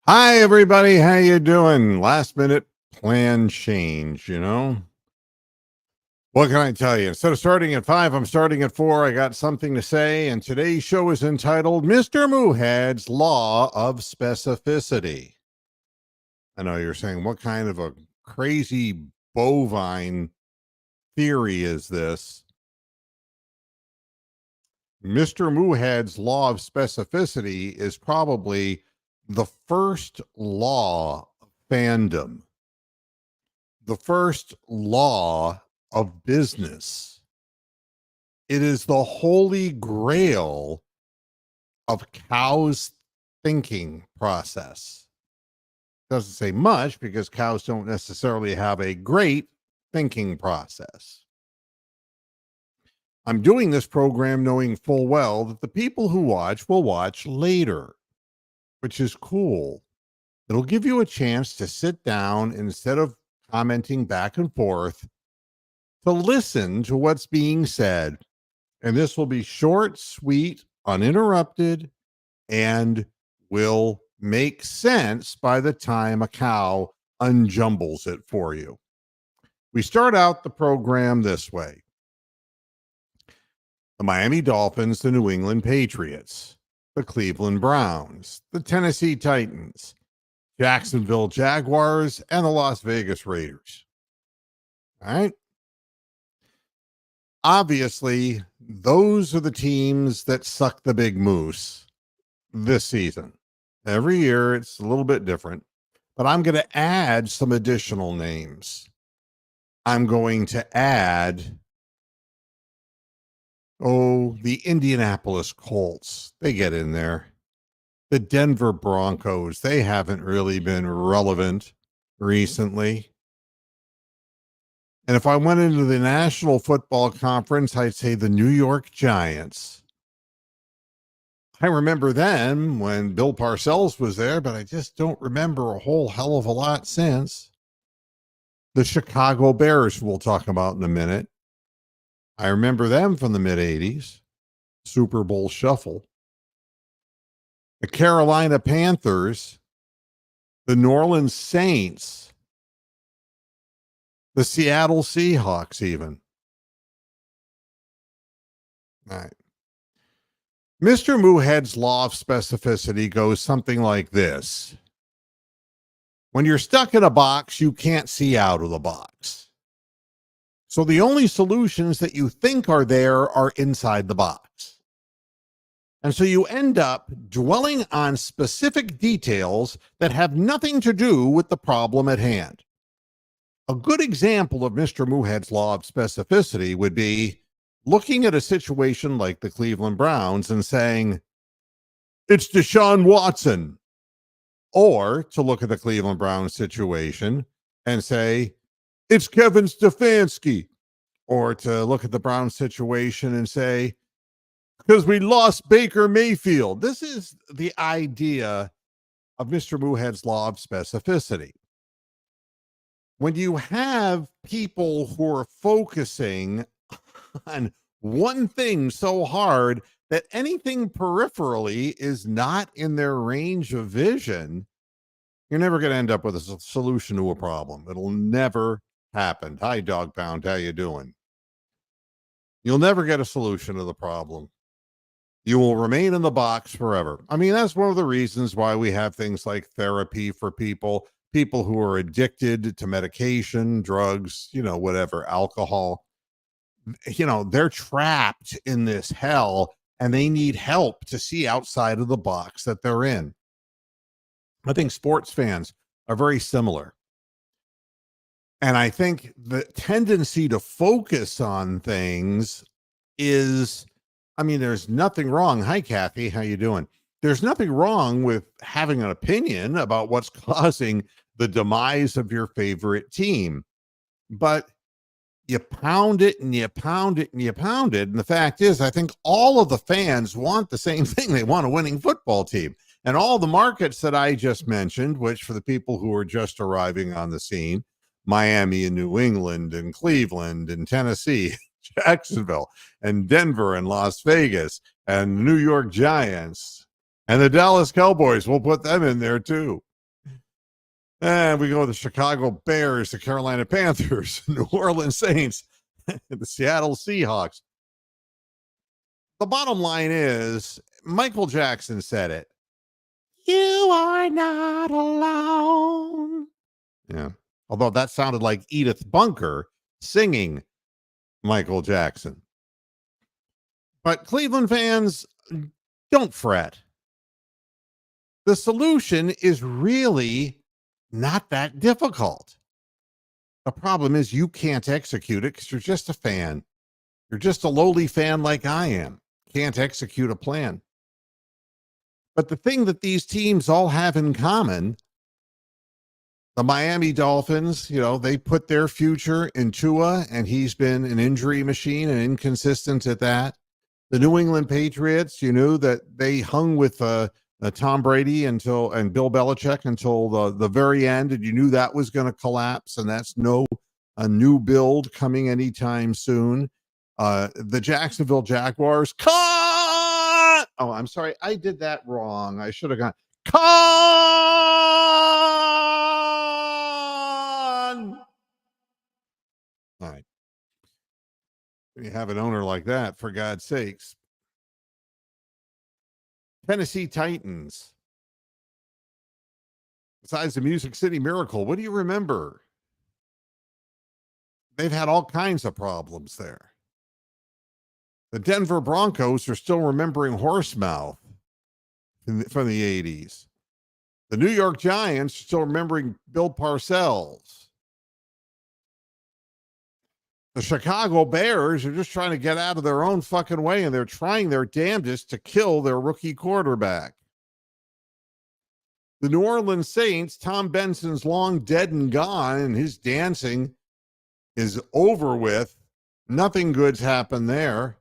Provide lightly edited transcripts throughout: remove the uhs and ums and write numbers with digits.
Hi, everybody. How you doing? Last minute plan change. What can I tell you? Instead of starting at 5, I'm starting at 4. I got something to say, and today's show is entitled Mr. Moohead's Law of Specificity. I know you're saying, what kind of a crazy bovine theory is this? Mr. Moohead's Law of Specificity is probably the first law of fandom, the first law of business. It is the holy grail of cows' thinking process. Doesn't say much because cows don't necessarily have a great thinking process. I'm doing this program knowing full well that the people who watch will watch later, which is cool. It'll give you a chance to sit down instead of commenting back and forth, to listen to what's being said. And this will be short, sweet, uninterrupted, and will make sense by the time a cow unjumbles it for you. We start out the program this way: the Miami Dolphins, the New England Patriots, the Cleveland Browns, the Tennessee Titans, Jacksonville Jaguars, and the Las Vegas Raiders. All right. Obviously, those are the teams that suck the big moose this season. Every year, it's a little bit different, but I'm going to add some additional names. I'm going to add, the Indianapolis Colts. They get in there. The Denver Broncos. They haven't really been relevant recently. And if I went into the National Football Conference, I'd say the New York Giants. I remember then when Bill Parcells was there, but I just don't remember a whole hell of a lot since. The Chicago Bears, we'll talk about in a minute. I remember them from the mid-'80s, Super Bowl shuffle. The Carolina Panthers, the New Orleans Saints, the Seattle Seahawks even. All right. Mr. Moohead's law of specificity goes something like this: when you're stuck in a box, you can't see out of the box. So the only solutions that you think are there are inside the box. And so you end up dwelling on specific details that have nothing to do with the problem at hand. A good example of Mr. Moohead's law of specificity would be looking at a situation like the Cleveland Browns and saying, it's Deshaun Watson. Or to look at the Cleveland Browns situation and say, it's Kevin Stefanski. Or to look at the Browns situation and say, because we lost Baker Mayfield. This is the idea of Mr. Moohead's law of specificity. When you have people who are focusing on one thing so hard that anything peripherally is not in their range of vision, you're never going to end up with a solution to a problem. It'll never happen. Hi, Dog Pound. How you doing? You'll never get a solution to the problem. You will remain in the box forever. I mean, that's one of the reasons why we have things like therapy for people who are addicted to medication, drugs, whatever, alcohol. They're trapped in this hell and they need help to see outside of the box that they're in. I think sports fans are very similar. And I think the tendency to focus on things is, there's nothing wrong. Hi, Kathy. How you doing? There's nothing wrong with having an opinion about what's causing the demise of your favorite team. But you pound it and you pound it and you pound it. And the fact is, I think all of the fans want the same thing. They want a winning football team. And all the markets that I just mentioned, which for the people who are just arriving on the scene, Miami and New England and Cleveland and Tennessee, Jacksonville and Denver and Las Vegas and New York Giants and the Dallas Cowboys, we'll put them in there too. And we go with the Chicago Bears, the Carolina Panthers, New Orleans Saints, the Seattle Seahawks. The bottom line is Michael Jackson said it. You are not alone. Yeah. Although that sounded like Edith Bunker singing Michael Jackson. But Cleveland fans, don't fret. The solution is really not that difficult. The problem is you can't execute it because you're just a fan. You're just a lowly fan like I am. Can't execute a plan. But the thing that these teams all have in common, the Miami Dolphins, they put their future in Tua, and he's been an injury machine and inconsistent at that. The New England Patriots, you knew that they hung with Tom Brady and Bill Belichick until the very end, and you knew that was going to collapse, and that's a new build coming anytime soon. The Jacksonville Jaguars, cut! Oh, I'm sorry, I did that wrong. I should have gone con. All right, when you have an owner like that, for God's sakes. Tennessee Titans. Besides the Music City Miracle, what do you remember? They've had all kinds of problems there. The Denver Broncos are still remembering Horsemouth from the 80s. The New York Giants are still remembering Bill Parcells. The Chicago Bears are just trying to get out of their own fucking way, and they're trying their damnedest to kill their rookie quarterback. The New Orleans Saints, Tom Benson's long dead and gone, and his dancing is over with. Nothing good's happened there.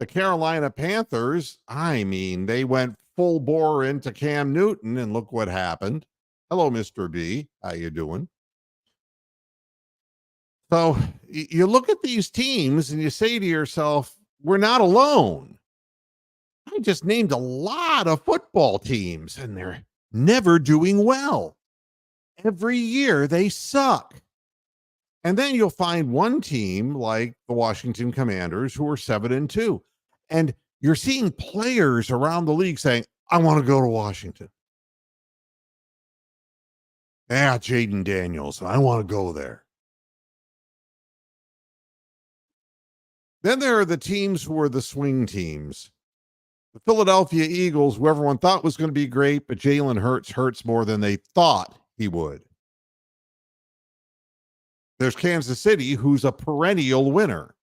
The Carolina Panthers, they went full bore into Cam Newton, and look what happened. Hello, Mr. B. How you doing? So you look at these teams and you say to yourself, we're not alone. I just named a lot of football teams, and they're never doing well. Every year they suck. And then you'll find one team like the Washington Commanders who are 7-2. And you're seeing players around the league saying, I want to go to Washington. Yeah, Jaden Daniels, I want to go there. Then there are the teams who are the swing teams. The Philadelphia Eagles, who everyone thought was going to be great, but Jalen hurts more than they thought he would. There's Kansas City, who's a perennial winner.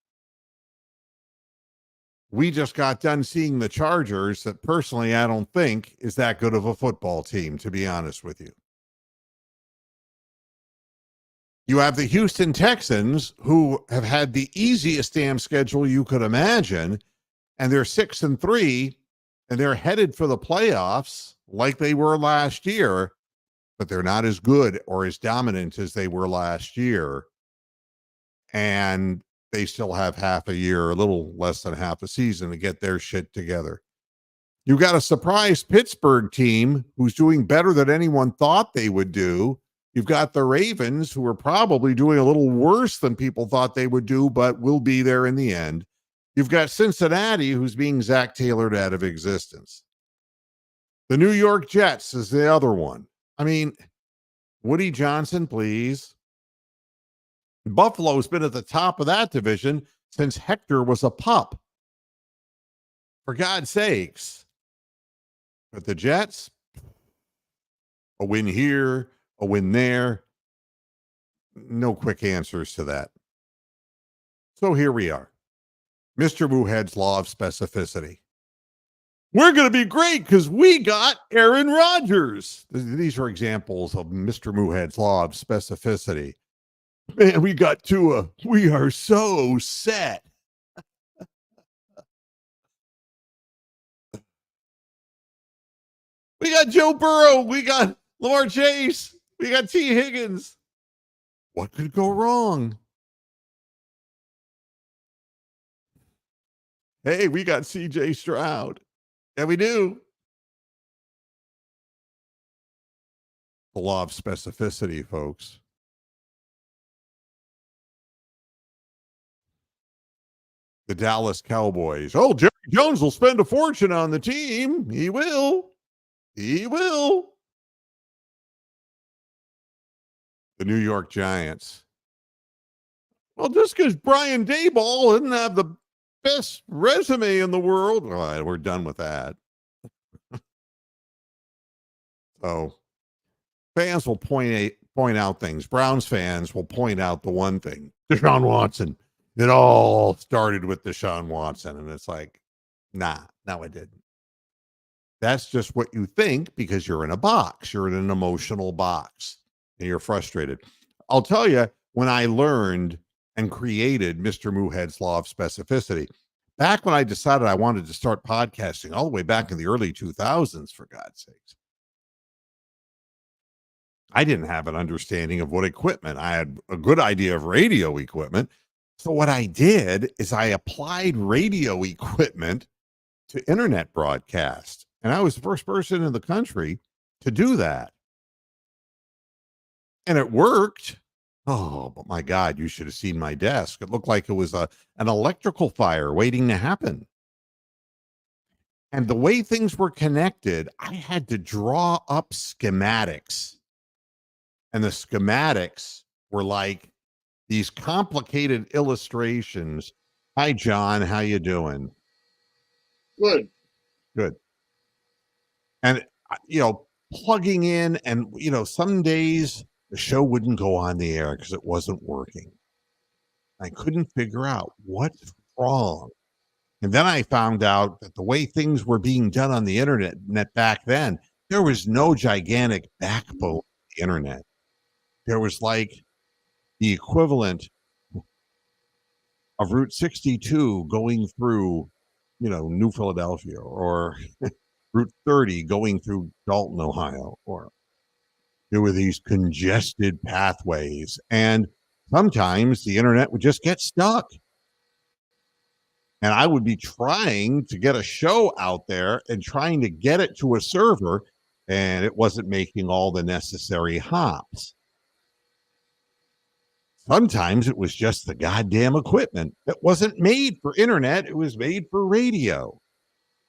We just got done seeing the Chargers, that personally I don't think is that good of a football team, to be honest with you. You have the Houston Texans, who have had the easiest damn schedule you could imagine, and they're 6-3, and they're headed for the playoffs like they were last year, but they're not as good or as dominant as they were last year. And they still have half a year, a little less than half a season to get their shit together. You've got a surprise Pittsburgh team who's doing better than anyone thought they would do. You've got the Ravens, who are probably doing a little worse than people thought they would do, but will be there in the end. You've got Cincinnati, who's being Zach Taylored out of existence. The New York Jets is the other one. Woody Johnson, please. Buffalo's been at the top of that division since Hector was a pup. For God's sakes. But the Jets, a win here, a win there. No quick answers to that. So here we are. Mr. Moohead's law of specificity. We're going to be great because we got Aaron Rodgers. These are examples of Mr. Moohead's law of specificity. Man, we got Tua. We are so set. We got Joe Burrow. We got Lamar Chase. We got T. Higgins. What could go wrong? Hey, we got CJ Stroud. Yeah, we do. The law of specificity, folks. The Dallas Cowboys. Oh, Jerry Jones will spend a fortune on the team. He will. He will. The New York Giants. Well, just because Brian Daboll didn't have the best resume in the world, all right, we're done with that. So fans will point out things. Browns fans will point out the one thing: Deshaun Watson. It all started with Deshaun Watson, and it's like, nah, no, it didn't. That's just what you think because you're in a box. You're in an emotional box, and you're frustrated. I'll tell you, when I learned and created Mr. Moohead's Law of Specificity, back when I decided I wanted to start podcasting, all the way back in the early 2000s, for God's sakes, I didn't have an understanding of what equipment. I had a good idea of radio equipment. So what I did is I applied radio equipment to internet broadcast. And I was the first person in the country to do that. And it worked. Oh, but my God, you should have seen my desk. It looked like it was an electrical fire waiting to happen. And the way things were connected, I had to draw up schematics. And the schematics were like these complicated illustrations. Hi, John. How you doing? Good. Good. And, plugging in and, some days the show wouldn't go on the air because it wasn't working. I couldn't figure out what's wrong. And then I found out that the way things were being done on the internet back then, there was no gigantic backbone of the internet. There was like the equivalent of Route 62 going through, New Philadelphia, or Route 30 going through Dalton, Ohio, or there were these congested pathways. And sometimes the internet would just get stuck. And I would be trying to get a show out there and trying to get it to a server, and it wasn't making all the necessary hops. Sometimes it was just the goddamn equipment that wasn't made for internet. It was made for radio.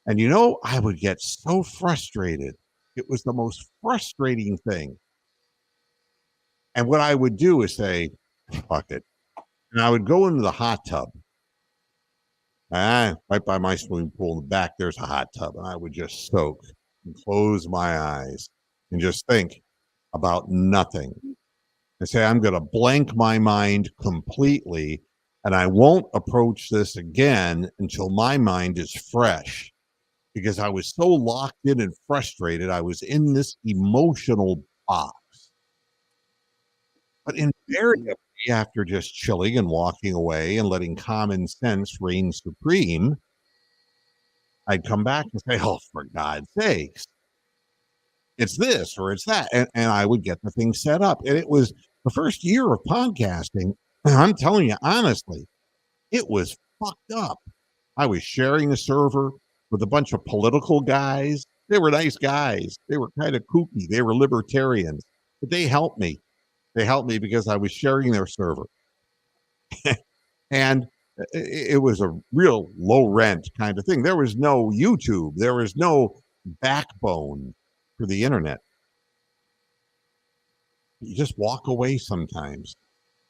And I would get so frustrated. It was the most frustrating thing. And what I would do is say, fuck it. And I would go into the hot tub. Right by my swimming pool in the back, there's a hot tub. And I would just soak and close my eyes and just think about nothing. And say, I'm going to blank my mind completely. And I won't approach this again until my mind is fresh. Because I was so locked in and frustrated, I was in this emotional box. But invariably, after just chilling and walking away and letting common sense reign supreme, I'd come back and say, oh, for God's sakes, it's this or it's that. And I would get the thing set up. And it was the first year of podcasting. I'm telling you, honestly, it was fucked up. I was sharing a server with a bunch of political guys. They were nice guys. They were kind of kooky. They were libertarians, but they helped me. They helped me because I was sharing their server. And it was a real low rent kind of thing. There was no YouTube. There was no backbone for the internet. You just walk away sometimes.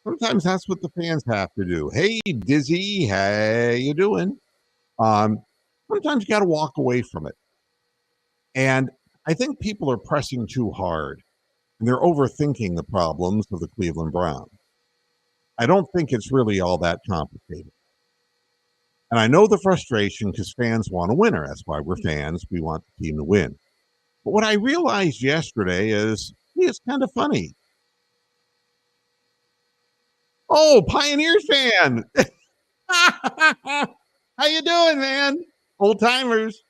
Sometimes that's what the fans have to do. Hey, Dizzy, how you doing? Sometimes you got to walk away from it. And I think people are pressing too hard, and they're overthinking the problems of the Cleveland Browns. I don't think it's really all that complicated. And I know the frustration because fans want a winner. That's why we're fans. We want the team to win. But what I realized yesterday is, it's kind of funny. Oh, Pioneers fan. How you doing, man? Old timers.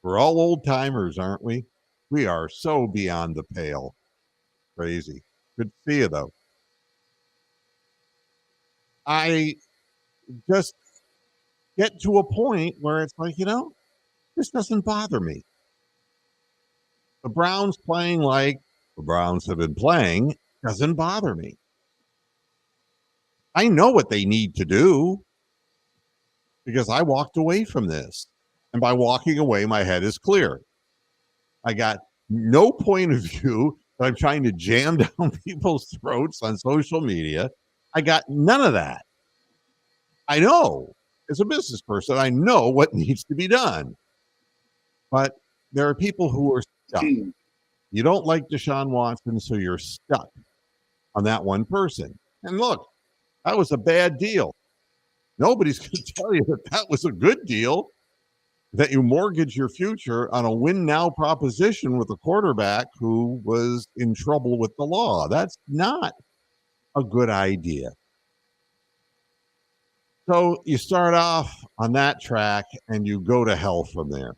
We're all old timers, aren't we? We are so beyond the pale. Crazy. Good to see you, though. I just get to a point where it's like, this doesn't bother me. The Browns playing like the Browns have been playing doesn't bother me. I know what they need to do because I walked away from this. And by walking away, my head is clear. I got no point of view that I'm trying to jam down people's throats on social media. I got none of that. I know as a business person, I know what needs to be done. But there are people who are stuck. You don't like Deshaun Watson, so you're stuck on that one person. And look, that was a bad deal. Nobody's going to tell you that that was a good deal, that you mortgage your future on a win now proposition with a quarterback who was in trouble with the law. That's not a good idea. So you start off on that track and you go to hell from there.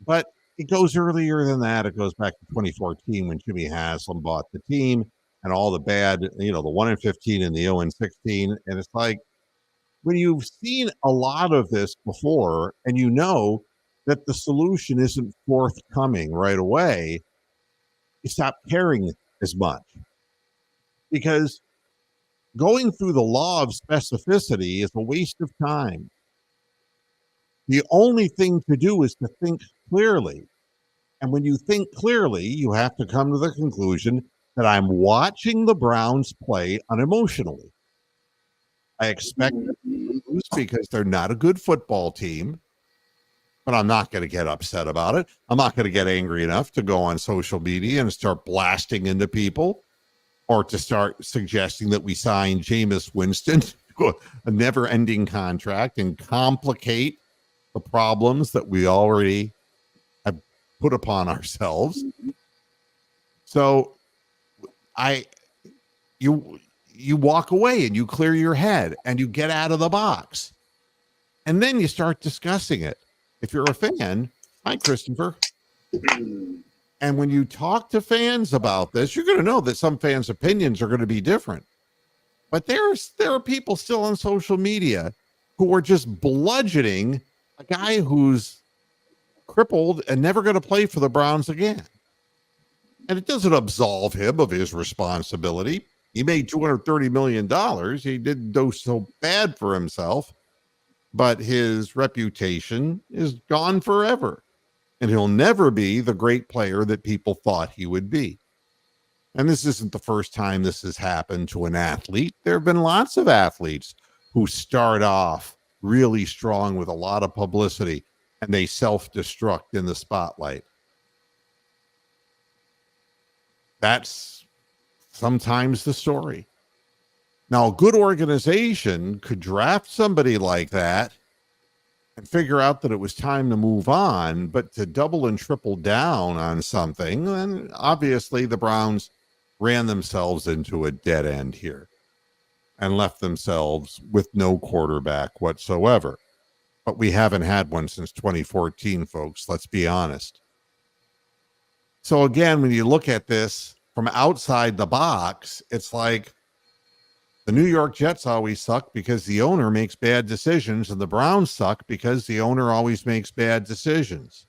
But it goes earlier than that. It goes back to 2014 when Jimmy Haslam bought the team and all the bad, the 1-15 and the 0-16. And it's like, when you've seen a lot of this before and you know that the solution isn't forthcoming right away, you stop caring as much. Because going through the law of specificity is a waste of time. The only thing to do is to think clearly. And when you think clearly, you have to come to the conclusion that I'm watching the Browns play unemotionally. I expect them to lose because they're not a good football team, but I'm not going to get upset about it. I'm not going to get angry enough to go on social media and start blasting into people or to start suggesting that we sign Jameis Winston to a never-ending contract and complicate the problems that we already have put upon ourselves. So you walk away and you clear your head and you get out of the box. And then you start discussing it. If you're a fan, hi, Christopher. And when you talk to fans about this, you're going to know that some fans' opinions are going to be different. But there are people still on social media who are just bludgeoning a guy who's crippled and never going to play for the Browns again. And it doesn't absolve him of his responsibility. He made $230 million. He didn't do so bad for himself, but his reputation is gone forever. And he'll never be the great player that people thought he would be. And this isn't the first time this has happened to an athlete. There have been lots of athletes who start off really strong with a lot of publicity and they self-destruct in the spotlight. That's sometimes the story. Now, a good organization could draft somebody like that and figure out that it was time to move on, but to double and triple down on something, then obviously the Browns ran themselves into a dead end here and left themselves with no quarterback whatsoever. But we haven't had one since 2014, folks. Let's be honest. So again, when you look at this from outside the box, it's like the New York Jets always suck because the owner makes bad decisions, and the Browns suck because the owner always makes bad decisions.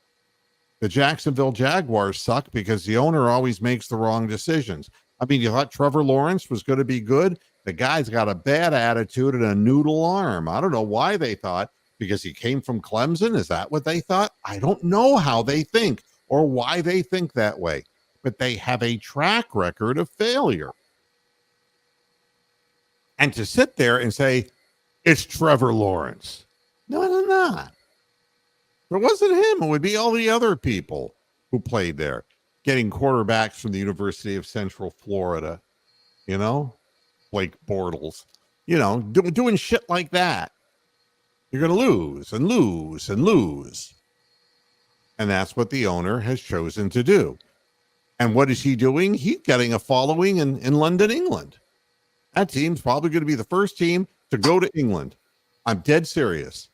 The Jacksonville Jaguars suck because the owner always makes the wrong decisions. I mean, you thought Trevor Lawrence was going to be good? The guy's got a bad attitude and a noodle arm. I don't know why they thought, because he came from Clemson. Is that what they thought? I don't know how they think or why they think that way, but they have a track record of failure. And to sit there and say, it's Trevor Lawrence. No, it's not. If it wasn't him, it would be all the other people who played there, getting quarterbacks from the University of Central Florida, Blake Bortles, doing shit like that. You're going to lose and lose and lose. And that's what the owner has chosen to do. And what is he doing? He's getting a following in London, England. That team's probably going to be the first team to go to England. I'm dead serious.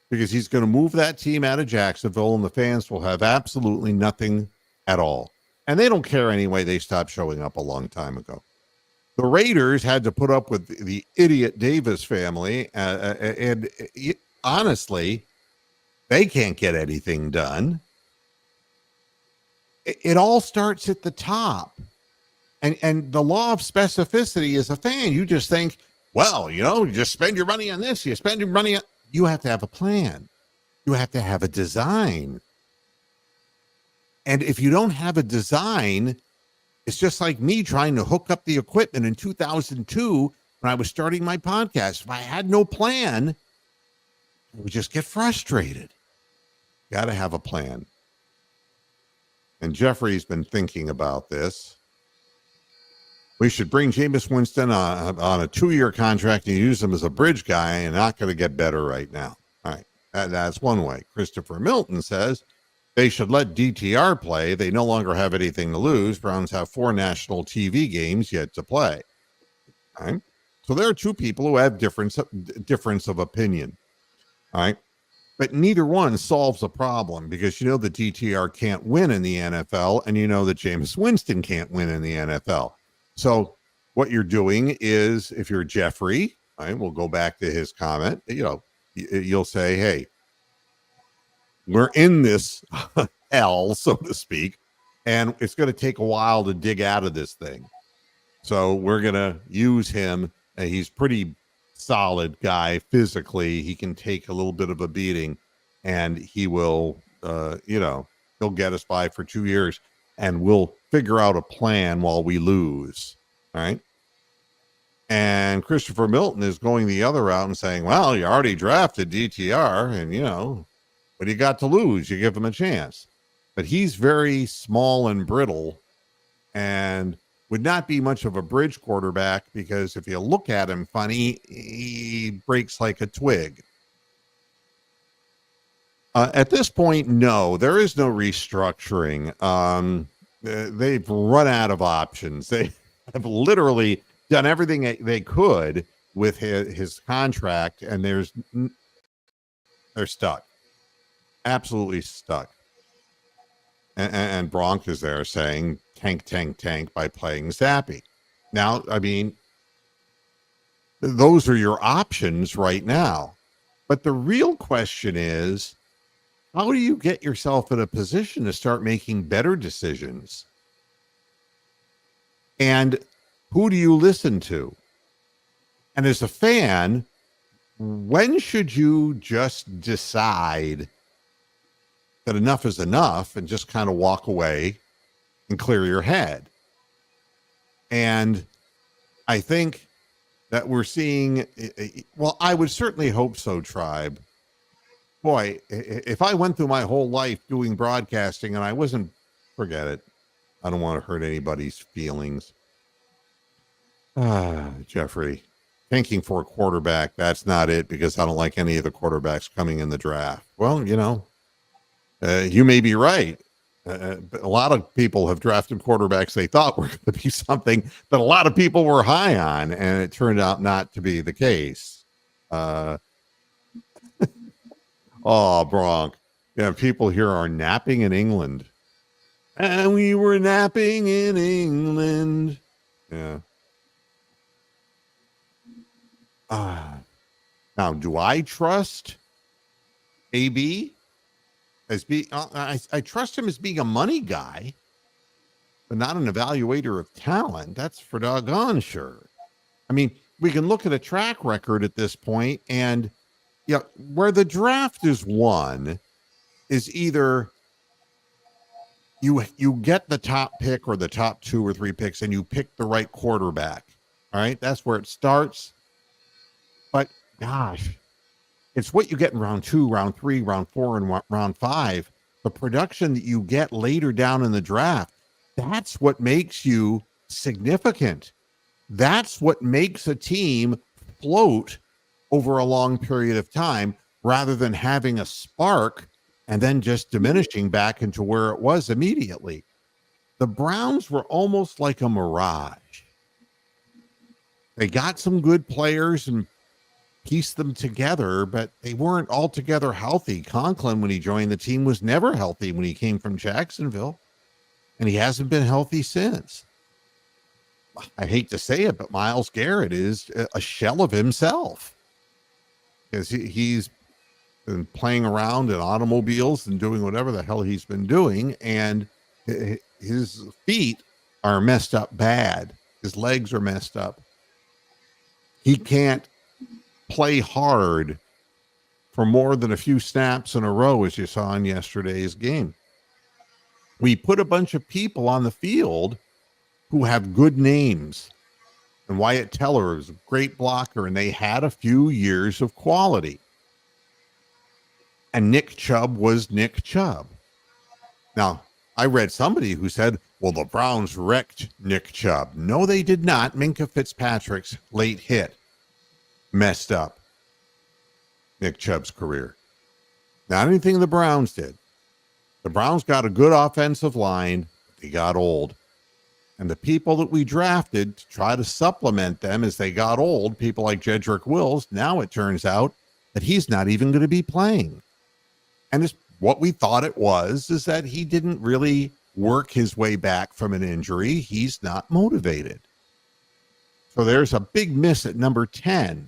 Because he's going to move that team out of Jacksonville and the fans will have absolutely nothing at all. And they don't care anyway. They stopped showing up a long time ago. The Raiders had to put up with the idiot Davis family. And honestly, they can't get anything done. It all starts at the top. And the law of specificity as a fan, you just think, well, you just spend your money on this, you spend your money on, you have to have a plan. You have to have a design. And if you don't have a design, it's just like me trying to hook up the equipment in 2002 when I was starting my podcast. If I had no plan, I would just get frustrated. Got to have a plan. And Jeffrey's been thinking about this. We should bring Jameis Winston on a 2-year contract and use him as a bridge guy, and not going to get better right now. All right. That's one way. Christopher Milton says they should let DTR play. They no longer have anything to lose. Browns have 4 national TV games yet to play. All right. So there are 2 people who have difference of opinion. All right. But neither one solves a problem, because the DTR can't win in the NFL, and that Jameis Winston can't win in the NFL. So what you're doing is, if you're Jeffrey, right, we'll go back to his comment, you'll say, hey, we're in this hell, so to speak, and it's going to take a while to dig out of this thing. So we're going to use him. He's pretty solid guy physically. He can take a little bit of a beating, and he will, he'll get us by for 2 years, and we'll figure out a plan while we lose. All right. And Christopher Milton is going the other route and saying, well, you already drafted DTR, and what do you got to lose? You give him a chance. But he's very small and brittle, and would not be much of a bridge quarterback, because if you look at him funny, he breaks like a twig. At this point, no, there is no restructuring. They've run out of options. They have literally done everything they could with his contract, and they're stuck. Absolutely stuck. And Bronk is there saying tank, tank, tank by playing Zappy. Now, I mean, those are your options right now. But the real question is, how do you get yourself in a position to start making better decisions? And who do you listen to? And as a fan, when should you just decide that enough is enough and just kind of walk away and clear your head? And I think that we're seeing, well, I would certainly hope so, Tribe. Boy, if I went through my whole life doing broadcasting and I wasn't, forget it. I don't want to hurt anybody's feelings. Jeffrey, tanking for a quarterback, that's not it, because I don't like any of the quarterbacks coming in the draft. Well, you may be right. But a lot of people have drafted quarterbacks they thought were going to be something that a lot of people were high on, and it turned out not to be the case. Oh, Bronk. Yeah, people here are napping in England. And we were napping in England. Yeah. Now, do I trust AB as being, I trust him as being a money guy, but not an evaluator of talent. That's for doggone sure. I mean, we can look at a track record at this point, and where the draft is won is either you get the top pick or the top 2 or 3 picks, and you pick the right quarterback. All right. That's where it starts. But gosh, it's what you get in round 2, round 3, round 4, and round 5. The production that you get later down in the draft, that's what makes you significant. That's what makes a team float over a long period of time, rather than having a spark and then just diminishing back into where it was immediately. The Browns were almost like a mirage. They got some good players and pieced them together, but they weren't altogether healthy. Conklin, when he joined the team, was never healthy when he came from Jacksonville, and he hasn't been healthy since. I hate to say it, but Myles Garrett is a shell of himself, because he's been playing around in automobiles and doing whatever the hell he's been doing, and His feet are messed up bad. His legs are messed up. He can't play hard for more than a few snaps in a row, as you saw in yesterday's game. We put a bunch of people on the field who have good names. And Wyatt Teller is a great blocker, and they had a few years of quality. And Nick Chubb was Nick Chubb. Now, I read somebody who said, well, the Browns wrecked Nick Chubb. No, they did not. Minkah Fitzpatrick's late hit messed up Nick Chubb's career. Not anything the Browns did. The Browns got a good offensive line. They got old. And the people that we drafted to try to supplement them as they got old, people like Jedrick Wills, now it turns out that he's not even going to be playing. And it's what we thought it was, is that he didn't really work his way back from an injury. He's not motivated. So there's a big miss at number 10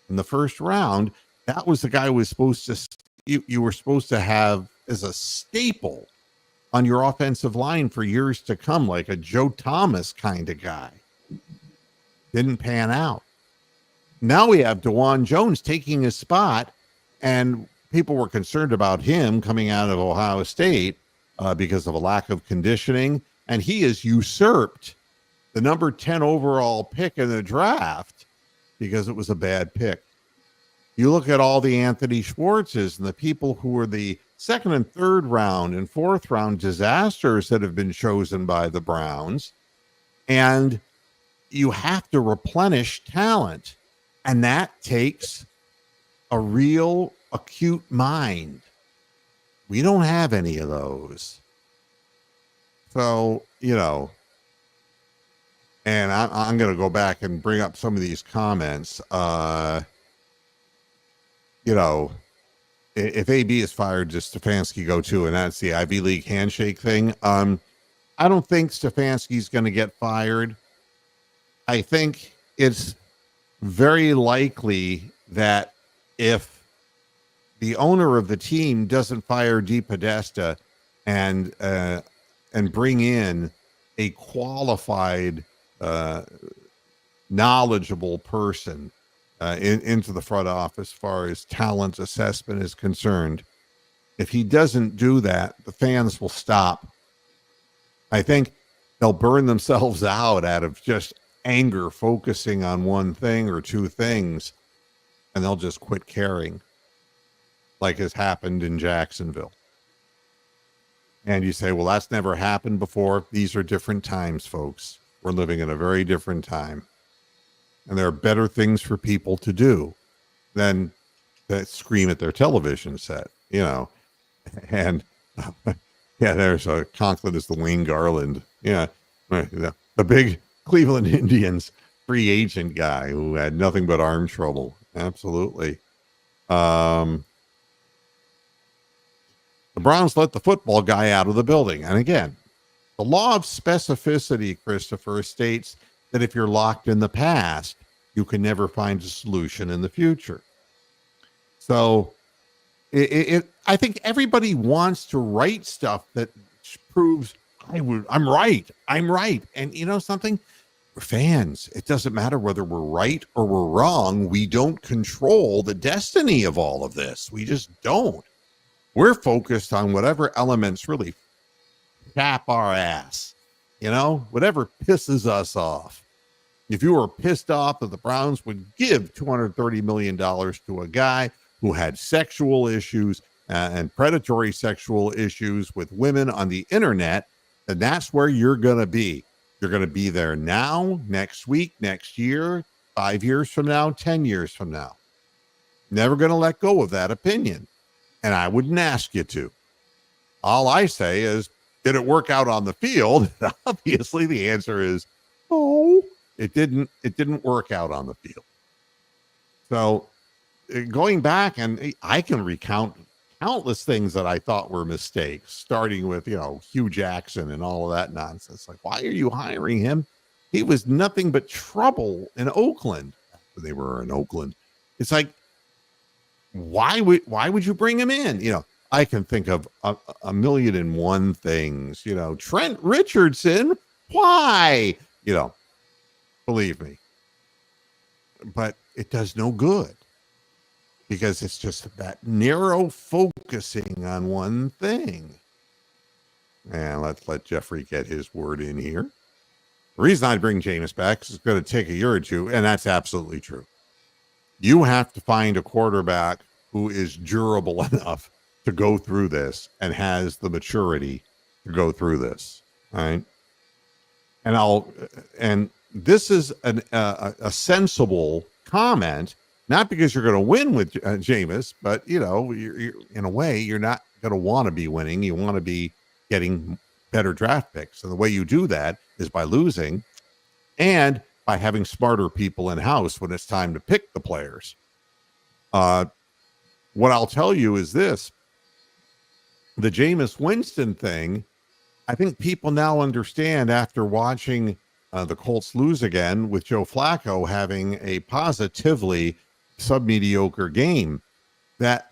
in the first round. That was the guy who was supposed to, you were supposed to have as a staple on your offensive line for years to come, like a Joe Thomas kind of guy. Didn't pan out. Now we have DeJuan Jones taking his spot, and people were concerned about him coming out of Ohio State because of a lack of conditioning, and he has usurped the number 10 overall pick in the draft because it was a bad pick. You look at all the Anthony Schwartzes and the people who were the second and third round and fourth round disasters that have been chosen by the Browns, and you have to replenish talent, and that takes a real acute mind. We don't have any of those. So, and I'm going to go back and bring up some of these comments. If AB is fired, does Stefanski go too? And that's the Ivy League handshake thing. I don't think Stefanski's going to get fired. I think it's very likely that if the owner of the team doesn't fire DePodesta and bring in a qualified, knowledgeable person into the front office as far as talent assessment is concerned, if he doesn't do that, the fans will stop. I think they'll burn themselves out of just anger, focusing on one thing or two things, and they'll just quit caring, like has happened in Jacksonville. And you say, well, that's never happened before. These are different times, folks. We're living in a very different time. And there are better things for people to do than to scream at their television set, And there's a Conklin is the Wayne Garland. Yeah, the big Cleveland Indians free agent guy who had nothing but arm trouble. Absolutely. The Browns let the football guy out of the building. And again, the law of specificity, Christopher, states that if you're locked in the past, you can never find a solution in the future. So I think everybody wants to write stuff that proves I'm right. And you know something? We're fans. It doesn't matter whether we're right or we're wrong. We don't control the destiny of all of this. We just don't. We're focused on whatever elements really tap our ass, whatever pisses us off. If you were pissed off that the Browns would give $230 million to a guy who had sexual issues and predatory sexual issues with women on the internet, then that's where you're going to be. You're going to be there now, next week, next year, 5 years from now, 10 years from now. Never going to let go of that opinion. And I wouldn't ask you to. All I say is, did it work out on the field? Obviously, the answer is no. It didn't work out on the field. So going back, and I can recount countless things that I thought were mistakes, starting with, Hugh Jackson and all of that nonsense. Like, why are you hiring him? He was nothing but trouble in Oakland. They were in Oakland. It's like, why would you bring him in? I can think of a million and one things. Trent Richardson, why? Believe me. But it does no good because it's just that narrow focusing on one thing. And let's let Jeffrey get his word in here. The reason I bring Jameis back is it's going to take a year or two, and that's absolutely true. You have to find a quarterback who is durable enough to go through this and has the maturity to go through this. All right. And this is a sensible comment, not because you're going to win with Jameis, but you're, in a way, you're not going to want to be winning. You want to be getting better draft picks. And the way you do that is by losing and by having smarter people in house when it's time to pick the players. What I'll tell you is this: the Jameis Winston thing, I think people now understand after watching the Colts lose again with Joe Flacco having a positively sub-mediocre game, that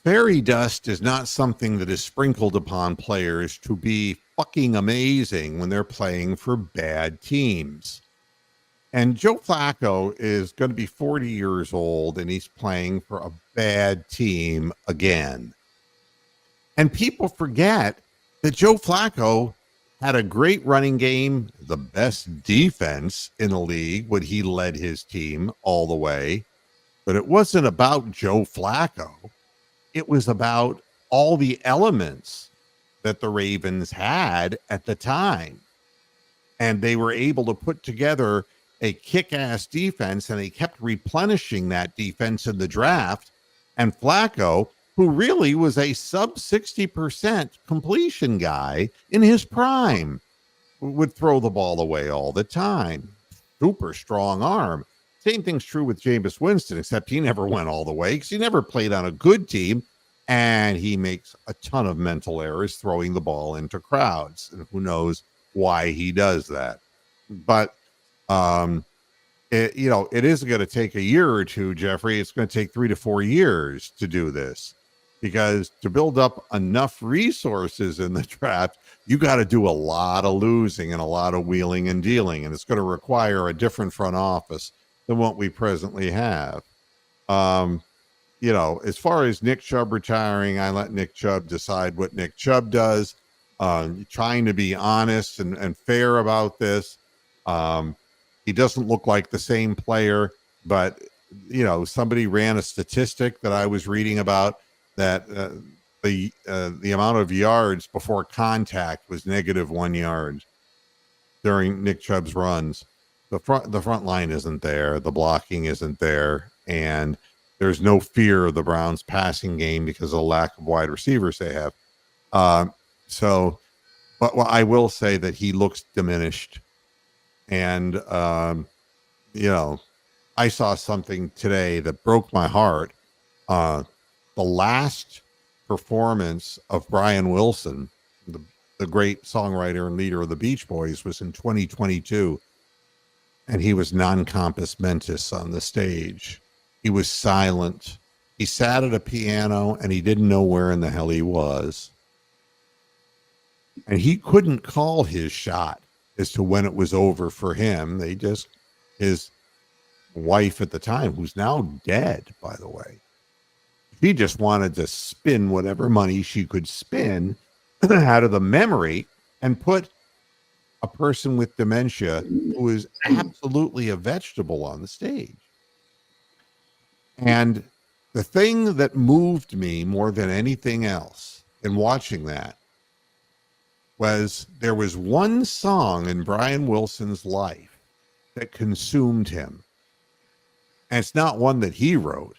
fairy dust is not something that is sprinkled upon players to be fucking amazing when they're playing for bad teams. And Joe Flacco is going to be 40 years old, and he's playing for a bad team again. And people forget that Joe Flacco had a great running game, the best defense in the league when he led his team all the way. But it wasn't about Joe Flacco. It was about all the elements that the Ravens had at the time. And they were able to put together a kick-ass defense, and they kept replenishing that defense in the draft. And Flacco, who really was a sub 60% completion guy in his prime, would throw the ball away all the time. Super strong arm. Same thing's true with Jameis Winston, except he never went all the way because he never played on a good team, and he makes a ton of mental errors throwing the ball into crowds. And who knows why he does that. But it is going to take a year or two, Jeffrey. It's going to take 3 to 4 years to do this, because to build up enough resources in the draft, you got to do a lot of losing and a lot of wheeling and dealing, and it's going to require a different front office than what we presently have. As far as Nick Chubb retiring, I let Nick Chubb decide what Nick Chubb does. Trying to be honest and fair about this. He doesn't look like the same player, but somebody ran a statistic that I was reading about that the amount of yards before contact was -1 yard during Nick Chubb's runs. The front line isn't there, the blocking isn't there, and there's no fear of the Browns passing game because of the lack of wide receivers they have. But I will say that he looks diminished. And, I saw something today that broke my heart. The last performance of Brian Wilson, the great songwriter and leader of the Beach Boys, was in 2022. And he was non-compos mentis on the stage. He was silent. He sat at a piano and he didn't know where in the hell he was. And he couldn't call his shot as to when it was over for him. His wife at the time, who's now dead, by the way, she just wanted to spin whatever money she could spin out of the memory and put a person with dementia who is absolutely a vegetable on the stage. And the thing that moved me more than anything else in watching that was there was one song in Brian Wilson's life that consumed him. And it's not one that he wrote.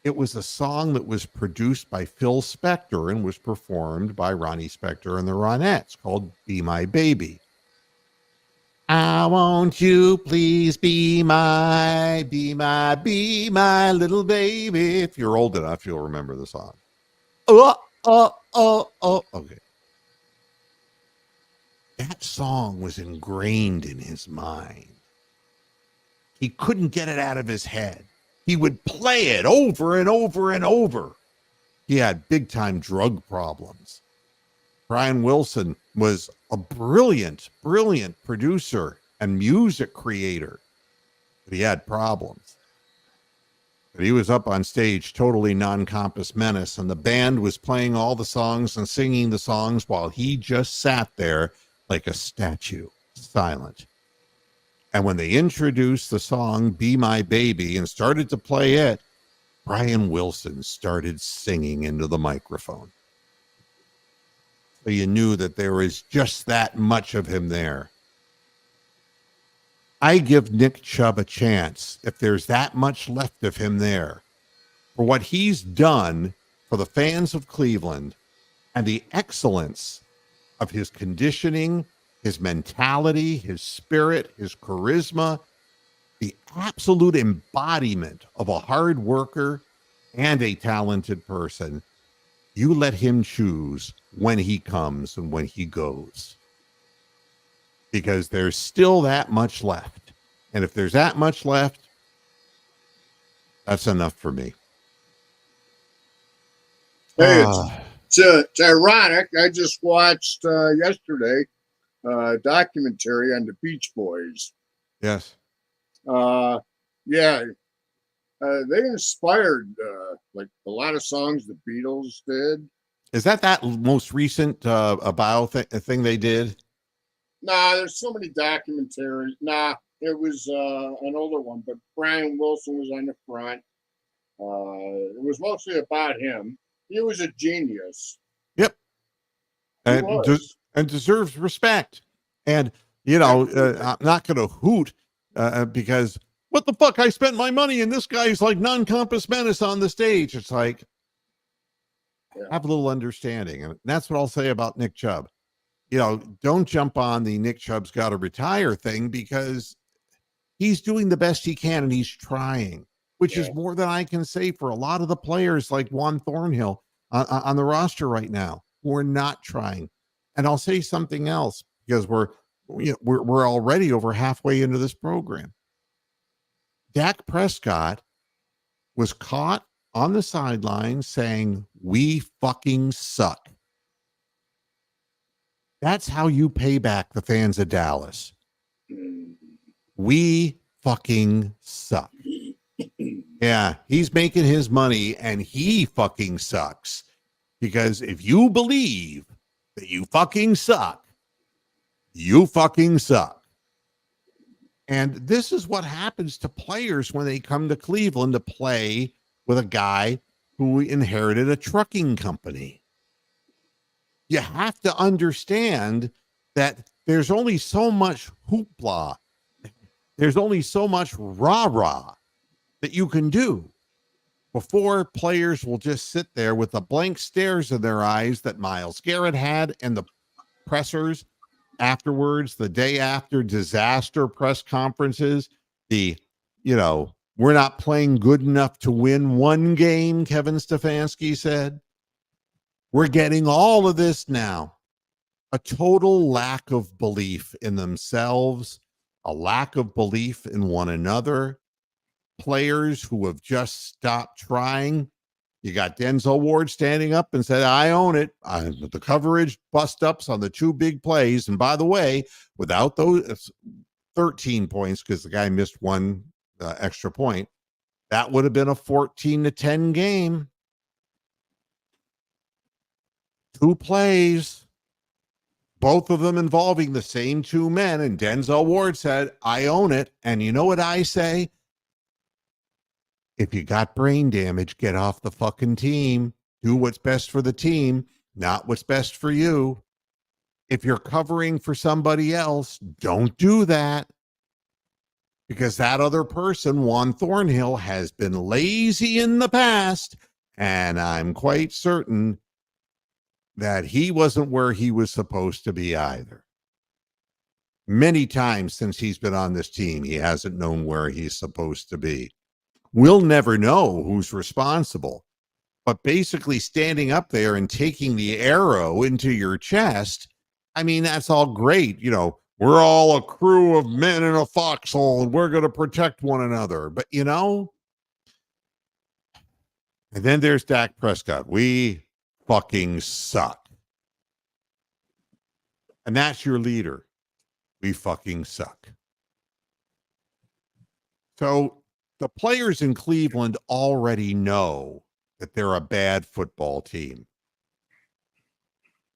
It was a song that was produced by Phil Spector and was performed by Ronnie Spector and the Ronettes, called Be My Baby. I want you, please be my little baby. If you're old enough, you'll remember the song. Okay. That song was ingrained in his mind. He couldn't get it out of his head. He would play it over and over and over. He had big time drug problems. Brian Wilson was a brilliant, brilliant producer and music creator, but he had problems. But he was up on stage totally non-compass menace, and the band was playing all the songs and singing the songs while he just sat there like a statue, silent. And when they introduced the song Be My Baby and started to play it, Brian Wilson started singing into the microphone. So you knew that there was just that much of him there. I give Nick Chubb a chance if there's that much left of him there for what he's done for the fans of Cleveland and the excellence of his conditioning, his mentality, his spirit, his charisma, the absolute embodiment of a hard worker and a talented person. You let him choose when he comes and when he goes, because there's still that much left. And if there's that much left, that's enough for me. Hey, it's ironic. I just watched yesterday a documentary on the Beach Boys. Yes. Yeah, they inspired like a lot of songs the Beatles did. Is that most recent bio thing they did? Nah, there's so many documentaries. Nah, it was an older one, but Brian Wilson was on the front. It was mostly about him. He was a genius. Yep. He And, was. and deserves respect. And, you know, I'm not going to hoot because what the fuck? I spent my money and this guy's like non-compass menace on the stage. It's like, have a little understanding. And that's what I'll say about Nick Chubb. You know, don't jump on the Nick Chubb's got to retire thing, because he's doing the best he can and he's trying, which is more than I can say for a lot of the players like Juan Thornhill on the roster right now who are not trying. And I'll say something else, because we're already over halfway into this program. Dak Prescott was caught on the sideline saying, "We fucking suck." That's how you pay back the fans of Dallas. We fucking suck. Yeah, he's making his money and he fucking sucks. Because if you believe that you fucking suck, you fucking suck. And this is what happens to players when they come to Cleveland to play with a guy who inherited a trucking company. You have to understand that there's only so much hoopla. There's only so much rah-rah that you can do before players will just sit there with the blank stares in their eyes that Myles Garrett had, and the pressers afterwards, the day after disaster press conferences, we're not playing good enough to win one game, Kevin Stefanski said. We're getting all of this now. A total lack of belief in themselves, a lack of belief in one another. Players who have just stopped trying. You got Denzel Ward standing up and said, "I own it." The coverage bust ups on the two big plays. And by the way, without those 13 points, because the guy missed one extra point, that would have been a 14-10 game. Two plays, both of them involving the same two men. And Denzel Ward said, "I own it." And you know what I say? If you got brain damage, get off the fucking team. Do what's best for the team, not what's best for you. If you're covering for somebody else, don't do that. Because that other person, Juan Thornhill, has been lazy in the past. And I'm quite certain that he wasn't where he was supposed to be either. Many times since he's been on this team, he hasn't known where he's supposed to be. We'll never know who's responsible, but basically standing up there and taking the arrow into your chest, I mean, that's all great. You know, we're all a crew of men in a foxhole and we're going to protect one another. But, you know, And then there's Dak Prescott. We fucking suck. And that's your leader. We fucking suck. So the players in Cleveland already know that they're a bad football team.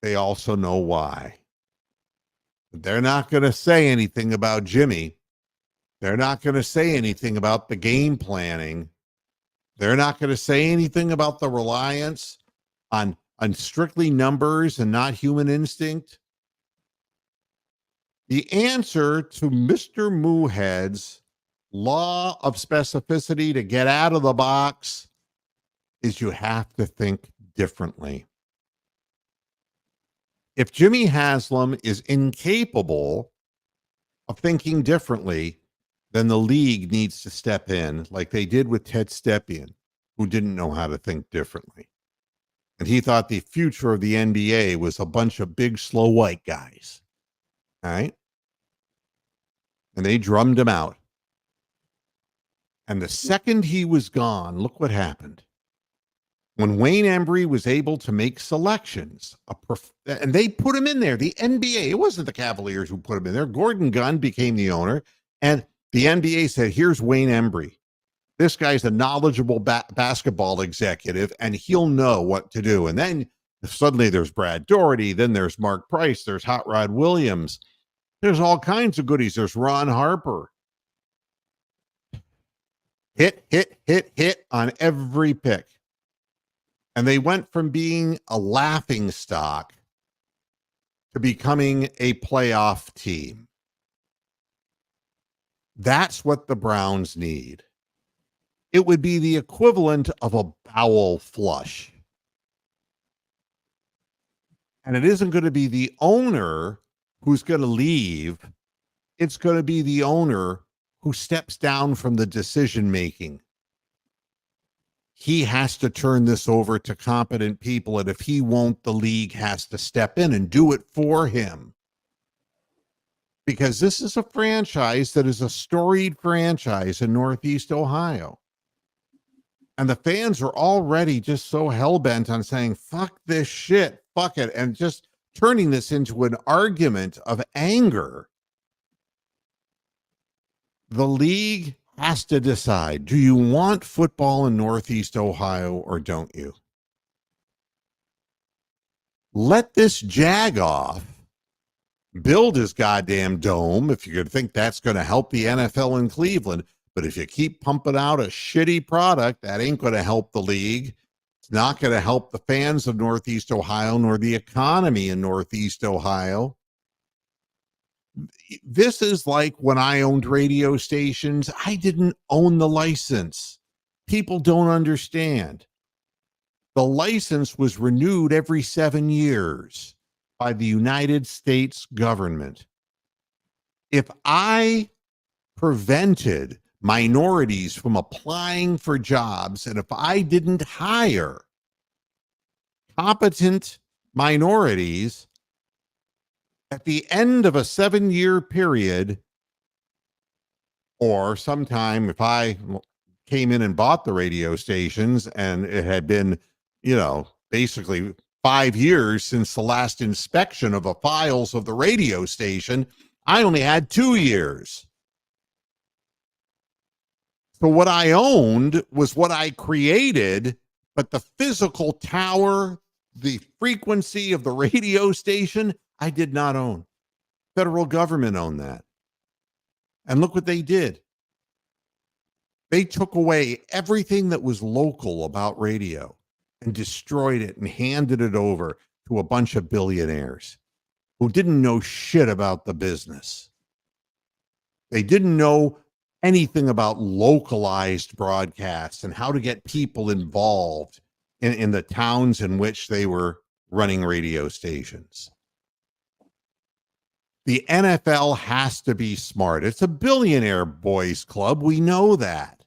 They also know why. They're not going to say anything about Jimmy. They're not going to say anything about the game planning. They're not going to say anything about the reliance on strictly numbers and not human instinct. The answer to Mr. Moohead's law of specificity to get out of the box is you have to think differently. If Jimmy Haslam is incapable of thinking differently, then the league needs to step in like they did with Ted Stepien, who didn't know how to think differently. And he thought the future of the NBA was a bunch of big, slow white guys. All right. And they drummed him out. And the second he was gone, look what happened. When Wayne Embry was able to make selections, and they put him in there, the NBA, it wasn't the Cavaliers who put him in there. Gordon Gunn became the owner, and the NBA said, here's Wayne Embry. This guy's a knowledgeable basketball executive, and he'll know what to do. And then suddenly there's Brad Doherty, then there's Mark Price, there's Hot Rod Williams. There's all kinds of goodies. There's Ron Harper. Hit on every pick. And they went from being a laughing stock to becoming a playoff team. That's what the Browns need. It would be the equivalent of a bowel flush. And it isn't going to be the owner who's going to leave. It's going to be the owner who steps down from the decision making. He has to turn this over to competent people, and if he won't, the league has to step in and do it for him. Because this is a franchise that is a storied franchise in Northeast Ohio. And the fans are already just so hell-bent on saying, fuck this shit, fuck it, and just turning this into an argument of anger. The league has to decide, do you want football in Northeast Ohio or don't you? Let this jagoff build his goddamn dome if you're going to think that's going to help the NFL in Cleveland. But if you keep pumping out a shitty product, that ain't going to help the league. It's not going to help the fans of Northeast Ohio nor the economy in Northeast Ohio. This is like when I owned radio stations. I didn't own the license. People don't understand. The license was renewed every 7 years by the United States government. If I prevented minorities from applying for jobs, and if I didn't hire competent minorities, at the end of a 7-year period, or sometime if I came in and bought the radio stations and it had been, basically 5 years since the last inspection of the files of the radio station, I only had 2 years. So what I owned was what I created, but the physical tower, the frequency of the radio station, I did not own. Federal government owned that. And look what they did. They took away everything that was local about radio and destroyed it and handed it over to a bunch of billionaires who didn't know shit about the business. They didn't know anything about localized broadcasts and how to get people involved in the towns in which they were running radio stations. The NFL has to be smart. It's a billionaire boys club. We know that.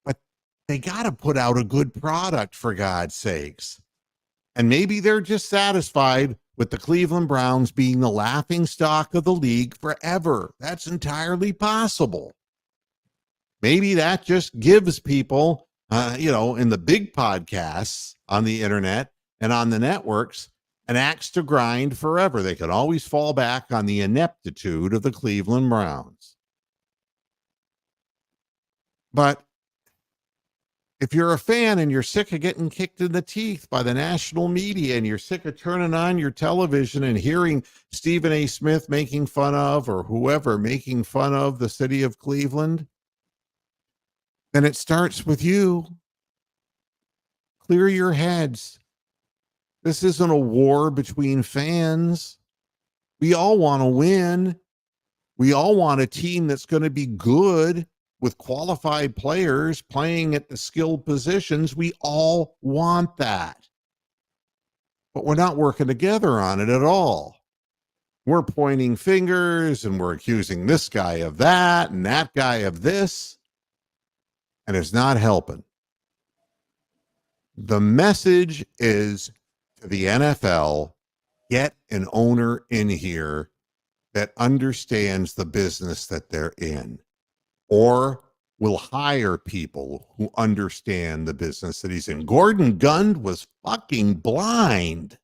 But they got to put out a good product, for God's sakes. And maybe they're just satisfied with the Cleveland Browns being the laughing stock of the league forever. That's entirely possible. Maybe that just gives people in the big podcasts on the internet and on the networks, an axe to grind forever. They can always fall back on the ineptitude of the Cleveland Browns. But if you're a fan and you're sick of getting kicked in the teeth by the national media and you're sick of turning on your television and hearing Stephen A. Smith making fun of, or whoever making fun of, the city of Cleveland, then it starts with you. Clear your heads. This isn't a war between fans. We all want to win. We all want a team that's going to be good with qualified players playing at the skilled positions. We all want that. But we're not working together on it at all. We're pointing fingers and we're accusing this guy of that and that guy of this. And it's not helping. The message is to the NFL, get an owner in here that understands the business that they're in, or will hire people who understand the business that he's in. Gordon Gund was fucking blind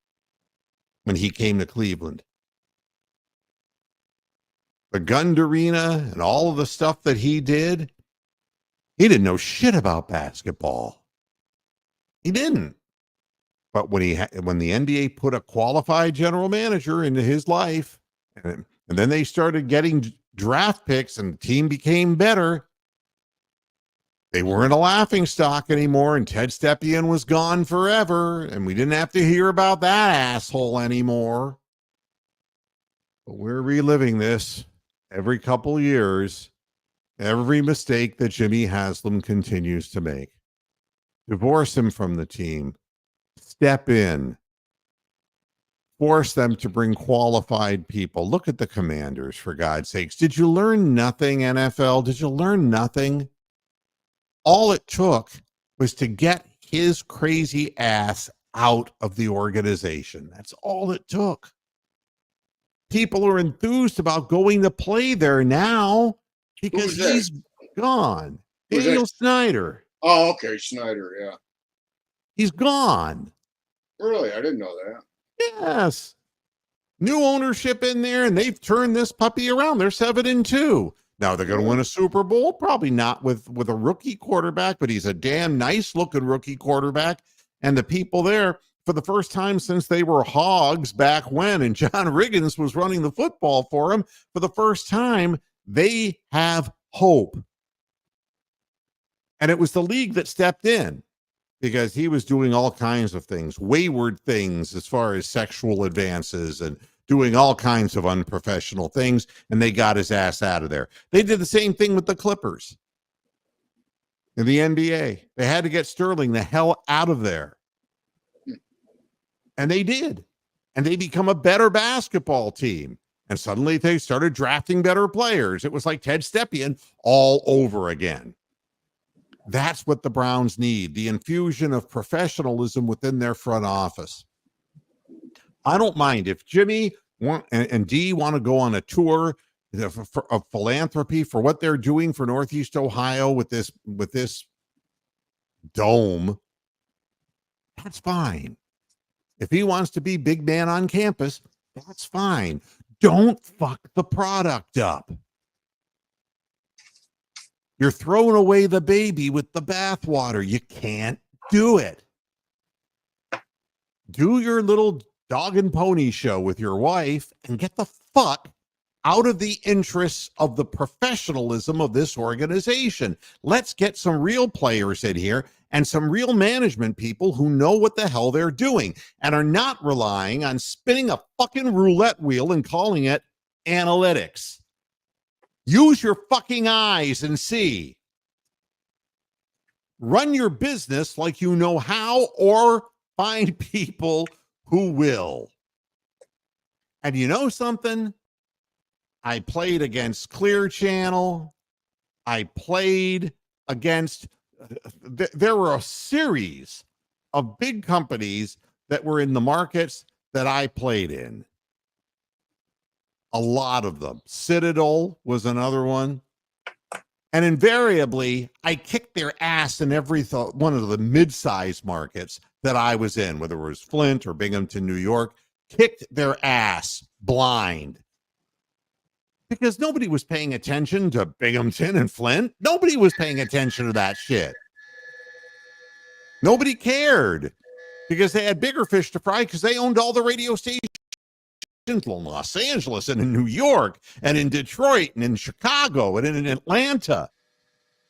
when he came to Cleveland. The Gund Arena and all of the stuff that he did, he didn't know shit about basketball. He didn't. But when the NBA put a qualified general manager into his life, and then they started getting draft picks and the team became better, they weren't a laughing stock anymore, and Ted Stepien was gone forever, and we didn't have to hear about that asshole anymore. But we're reliving this every couple of years, every mistake that Jimmy Haslam continues to make. Divorce him from the team. Step in. Force them to bring qualified people. Look at the Commanders, for God's sakes. Did you learn nothing, NFL? Did you learn nothing? All it took was to get his crazy ass out of the organization. That's all it took. People are enthused about going to play there now because he's gone. Daniel Snyder. Oh, okay, Snyder, yeah. He's gone. Really? I didn't know that. Yes. New ownership in there, and they've turned this puppy around. They're 7-2. Now they're going to win a Super Bowl, probably not with a rookie quarterback, but he's a damn nice looking rookie quarterback. And the people there, for the first time since they were hogs back when, and John Riggins was running the football for him, for the first time, they have hope. And it was the league that stepped in, because he was doing all kinds of things, wayward things as far as sexual advances and doing all kinds of unprofessional things, and they got his ass out of there. They did the same thing with the Clippers in the NBA. They had to get Sterling the hell out of there. And they did. And they become a better basketball team. And suddenly they started drafting better players. It was like Ted Stepien all over again. That's what the Browns need, the infusion of professionalism within their front office. I don't mind if Jimmy and Dee want to go on a tour of philanthropy for what they're doing for Northeast Ohio with this dome. That's fine. If he wants to be big man on campus, that's fine. Don't fuck the product up. You're throwing away the baby with the bathwater. You can't do it. Do your little dog and pony show with your wife and get the fuck out of the interests of the professionalism of this organization. Let's get some real players in here and some real management people who know what the hell they're doing and are not relying on spinning a fucking roulette wheel and calling it analytics. Use your fucking eyes and see. Run your business like you know how, or find people who will. And you know something? I played against Clear Channel. I played against, there were a series of big companies that were in the markets that I played in. A lot of them. Citadel was another one. And invariably, I kicked their ass in every one of the mid-sized markets that I was in, whether it was Flint or Binghamton, New York, kicked their ass blind. Because nobody was paying attention to Binghamton and Flint. Nobody was paying attention to that shit. Nobody cared because they had bigger fish to fry because they owned all the radio stations in Los Angeles and in New York and in Detroit and in Chicago and in Atlanta.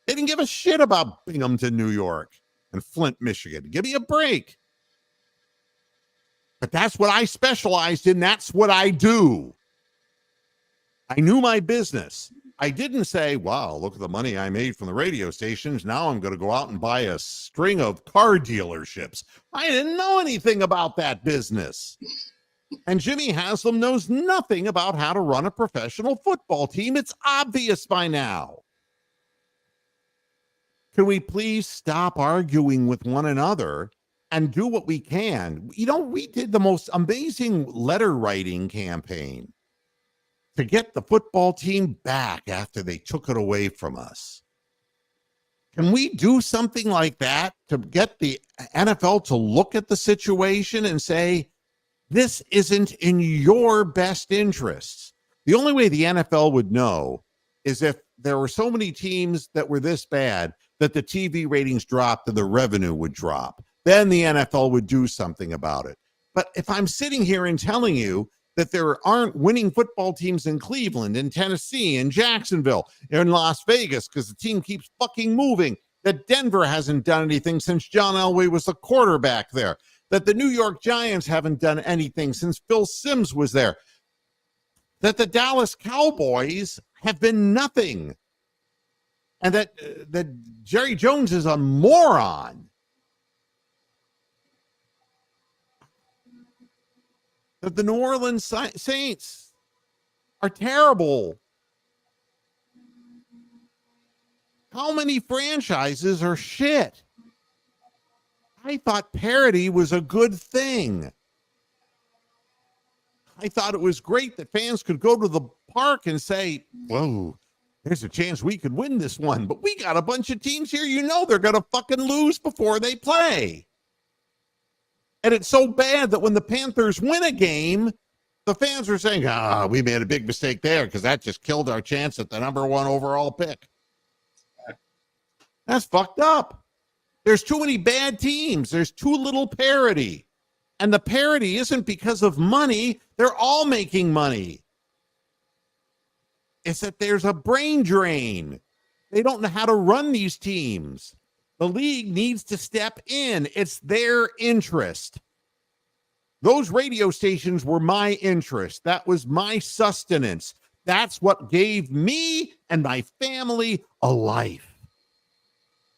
They didn't give a shit about Binghamton, New York and Flint, Michigan. Give me a break. But that's what I specialized in. That's what I do. I knew my business. I didn't say, wow, look at the money I made from the radio stations. Now I'm going to go out and buy a string of car dealerships. I didn't know anything about that business. And Jimmy Haslam knows nothing about how to run a professional football team. It's obvious by now. Can we please stop arguing with one another and do what we can? You know, we did the most amazing letter writing campaign to get the football team back after they took it away from us. Can we do something like that to get the NFL to look at the situation and say, this isn't in your best interests? The only way the NFL would know is if there were so many teams that were this bad that the TV ratings dropped and the revenue would drop. Then the NFL would do something about it. But if I'm sitting here and telling you that there aren't winning football teams in Cleveland, in Tennessee, in Jacksonville, in Las Vegas, because the team keeps fucking moving, that Denver hasn't done anything since John Elway was the quarterback there, that the New York Giants haven't done anything since Phil Simms was there, that the Dallas Cowboys have been nothing, and that Jerry Jones is a moron, that the New Orleans Saints are terrible. How many franchises are shit? I thought parity was a good thing. I thought it was great that fans could go to the park and say, whoa, there's a chance we could win this one, but we got a bunch of teams here, you know they're going to fucking lose before they play. And it's so bad that when the Panthers win a game, the fans are saying, we made a big mistake there because that just killed our chance at the #1 overall pick. That's fucked up. There's too many bad teams. There's too little parity. And the parity isn't because of money. They're all making money. It's that there's a brain drain. They don't know how to run these teams. The league needs to step in. It's their interest. Those radio stations were my interest. That was my sustenance. That's what gave me and my family a life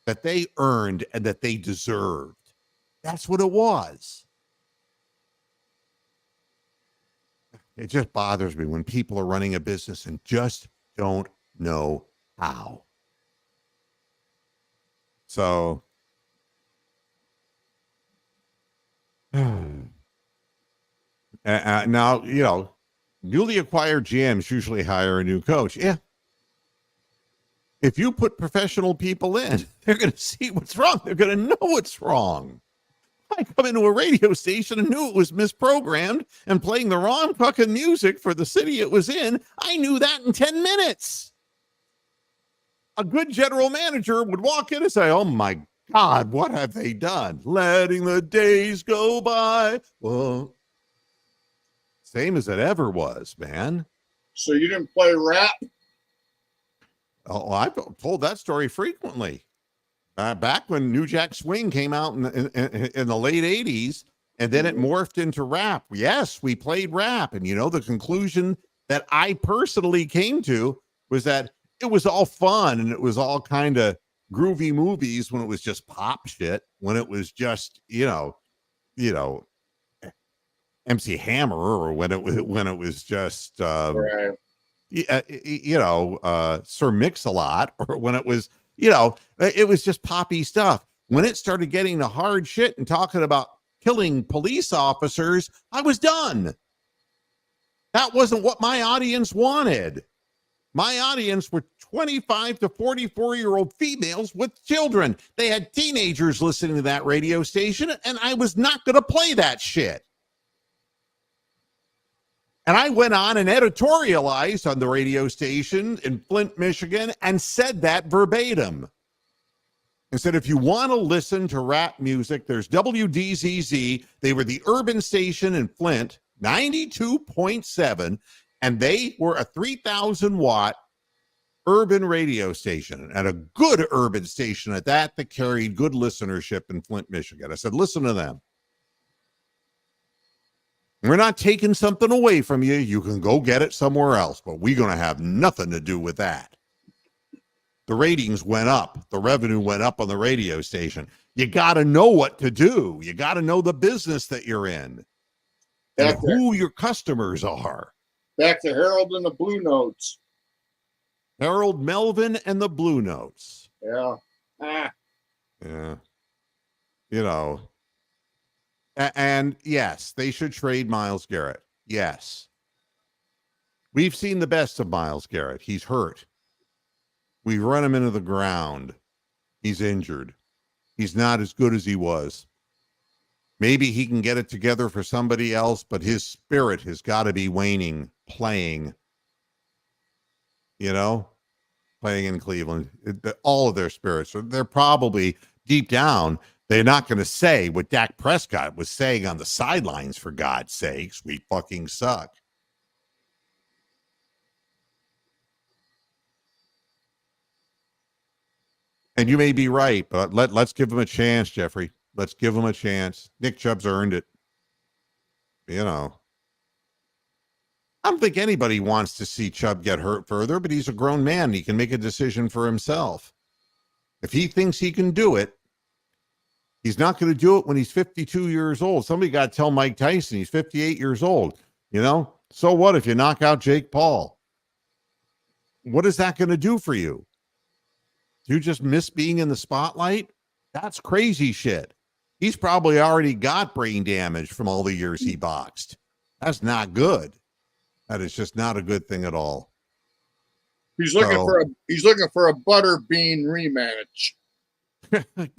that they earned and that they deserved. That's what it was. It just bothers me when people are running a business and just don't know how. So, now, you know, newly acquired GMs usually hire a new coach. Yeah. If you put professional people in, they're going to see what's wrong. They're going to know what's wrong. I come into a radio station and knew it was misprogrammed and playing the wrong fucking music for the city it was in. I knew that in 10 minutes. A good general manager would walk in and say, oh my God, what have they done? Letting the days go by. Well, same as it ever was, man. So you didn't play rap? Oh, I've told that story frequently. Back when New Jack Swing came out in the late 80s, and then it morphed into rap. Yes, we played rap. And, you know, the conclusion that I personally came to was that it was all fun and it was all kind of groovy movies when it was just pop shit, when it was just, you know, MC Hammer, or when it was just, Right. Sir Mix-a-Lot, or when it was, you know, it was just poppy stuff. When it started getting the hard shit and talking about killing police officers, I was done. That wasn't what my audience wanted. My audience were 25 to 44-year-old females with children. They had teenagers listening to that radio station, and I was not going to play that shit. And I went on and editorialized on the radio station in Flint, Michigan, and said that verbatim. And said, if you want to listen to rap music, there's WDZZ. They were the urban station in Flint, 92.7, and they were a 3,000-watt urban radio station, and a good urban station at that carried good listenership in Flint, Michigan. I said, listen to them. We're not taking something away from you. You can go get it somewhere else, but we're going to have nothing to do with that. The ratings went up. The revenue went up on the radio station. You got to know what to do. You got to know the business that you're in and who your customers are. Back to Harold and the Blue Notes. Harold Melvin and the Blue Notes. Yeah. Yeah. You know. And yes, they should trade Myles Garrett. Yes. We've seen the best of Myles Garrett. He's hurt. We run him into the ground. He's injured. He's not as good as he was. Maybe he can get it together for somebody else, but his spirit has got to be waning, playing, you know, playing in Cleveland. All of their spirits, they're probably deep down, they're not going to say what Dak Prescott was saying on the sidelines, for God's sakes. We fucking suck. And you may be right, but let's give him a chance, Jeffrey. Let's give him a chance. Nick Chubb's earned it. You know. I don't think anybody wants to see Chubb get hurt further, but he's a grown man. He can make a decision for himself. If he thinks he can do it, he's not going to do it when he's 52 years old. Somebody got to tell Mike Tyson he's 58 years old. You know, so what if you knock out Jake Paul? What is that going to do for you? Do you just miss being in the spotlight? That's crazy shit. He's probably already got brain damage from all the years he boxed. That's not good. That is just not a good thing at all. He's looking for a butter bean rematch.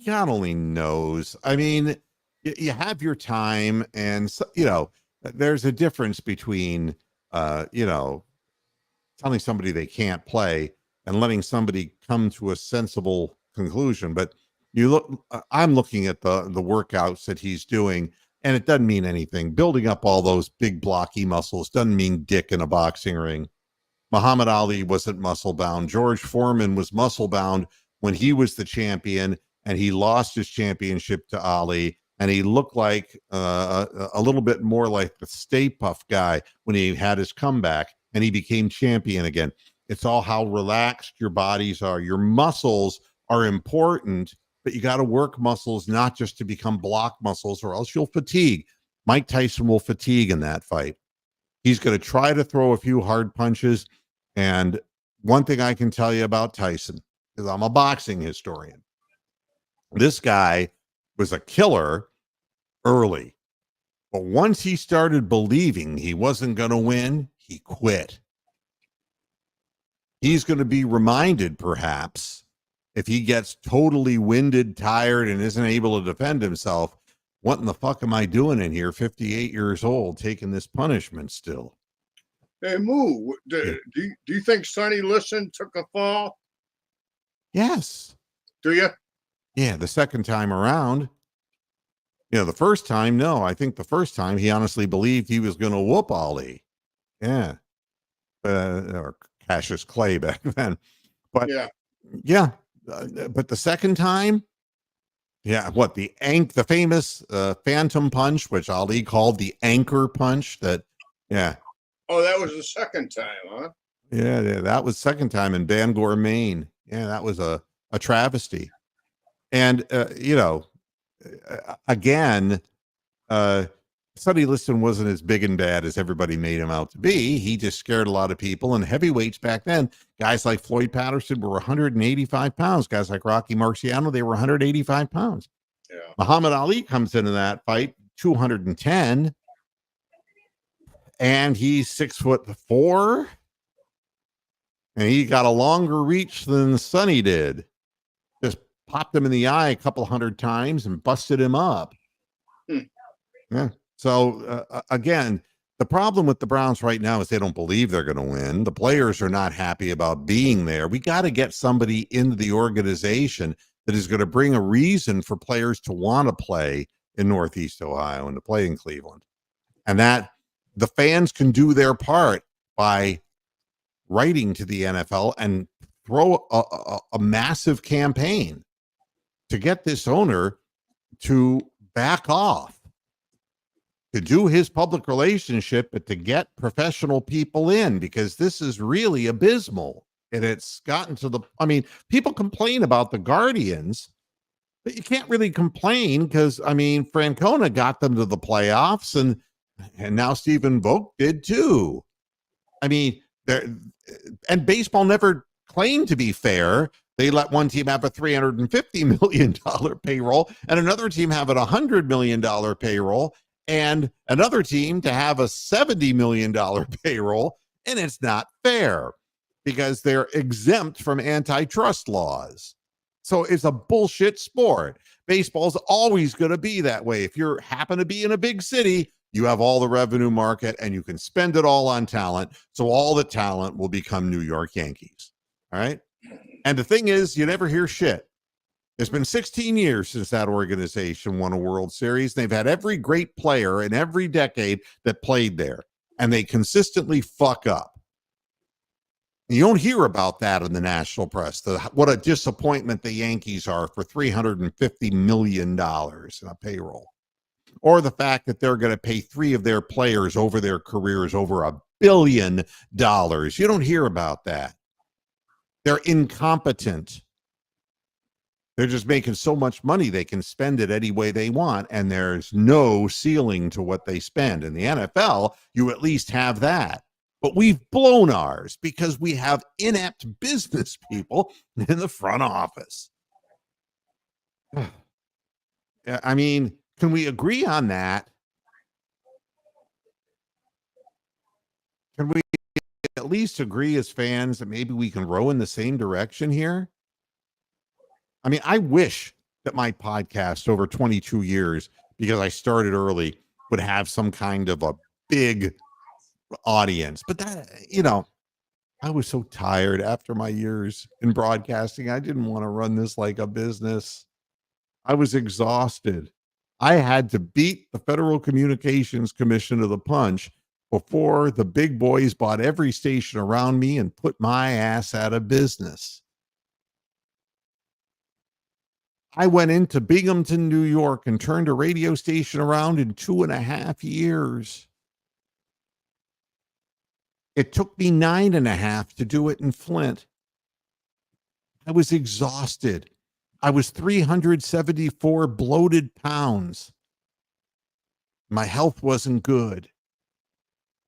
God only knows. I mean, you have your time, and you know, there's a difference between you know, telling somebody they can't play and letting somebody come to a sensible conclusion. But you look, I'm looking at the workouts that he's doing, and it doesn't mean anything. Building up all those big blocky muscles doesn't mean dick in a boxing ring. Muhammad Ali wasn't muscle bound. George Foreman was muscle bound when he was the champion, and he lost his championship to Ali, and he looked like a little bit more like the Stay Puft guy when he had his comeback and he became champion again. It's all how relaxed your bodies are. Your muscles are important, but you got to work muscles not just to become block muscles, or else you'll fatigue. Mike Tyson will fatigue in that fight. He's going to try to throw a few hard punches. And one thing I can tell you about Tyson, because I'm a boxing historian, this guy was a killer early. But once he started believing he wasn't going to win, he quit. He's going to be reminded, perhaps, if he gets totally winded, tired, and isn't able to defend himself, what in the fuck am I doing in here, 58 years old, taking this punishment still? Hey, Moo, do you think Sonny Liston took a fall? Yes. Do you? Yeah, the second time around. You know, the first time, no. I think the first time he honestly believed he was going to whoop Ali. Yeah. Or Cassius Clay back then. But yeah. But the second time, yeah, what, the famous phantom punch, which Ali called the anchor punch, that, yeah. Oh, that was the second time, huh? Yeah, that was second time in Bangor, Maine. Yeah, that was a travesty. And, you know, again, Sonny Liston wasn't as big and bad as everybody made him out to be. He just scared a lot of people. And heavyweights back then, guys like Floyd Patterson were 185 pounds. Guys like Rocky Marciano, they were 185 pounds. Yeah. Muhammad Ali comes into that fight 210, and he's 6'4". And he got a longer reach than Sonny did. Just popped him in the eye a couple hundred times and busted him up. Yeah. So again, the problem with the Browns right now is they don't believe they're going to win. The players are not happy about being there. We got to get somebody into the organization that is going to bring a reason for players to want to play in Northeast Ohio and to play in Cleveland. And that the fans can do their part by writing to the NFL and throw a massive campaign to get this owner to back off, to do his public relationship, but to get professional people in, because this is really abysmal. And it's gotten to the, I mean, people complain about the Guardians, but you can't really complain because, I mean, Francona got them to the playoffs and now Stephen Vogt did too. I mean, and baseball never claimed to be fair. They let one team have a $350 million payroll and another team have a $100 million payroll and another team to have a $70 million payroll. And it's not fair because they're exempt from antitrust laws. So it's a bullshit sport. Baseball's always going to be that way. If you happen to be in a big city, you have all the revenue market and you can spend it all on talent. So all the talent will become New York Yankees. All right. And the thing is, you never hear shit. It's been 16 years since that organization won a World Series. They've had every great player in every decade that played there, and they consistently fuck up. You don't hear about that in the national press. What a disappointment the Yankees are for $350 million in a payroll. Or the fact that they're going to pay 3 of their players over their careers over $1 billion. You don't hear about that. They're incompetent. They're just making so much money they can spend it any way they want, and there's no ceiling to what they spend. In the NFL, you at least have that. But we've blown ours because we have inept business people in the front office. I mean, can we agree on that? Can we at least agree as fans that maybe we can row in the same direction here? I mean, I wish that my podcast over 22 years, because I started early, would have some kind of a big audience. But that, I was so tired after my years in broadcasting. I didn't want to run this like a business. I was exhausted. I had to beat the Federal Communications Commission to the punch before the big boys bought every station around me and put my ass out of business. I went into Binghamton, New York, and turned a radio station around in 2.5 years. It took me 9.5 to do it in Flint. I was exhausted. I was 374 bloated pounds. My health wasn't good.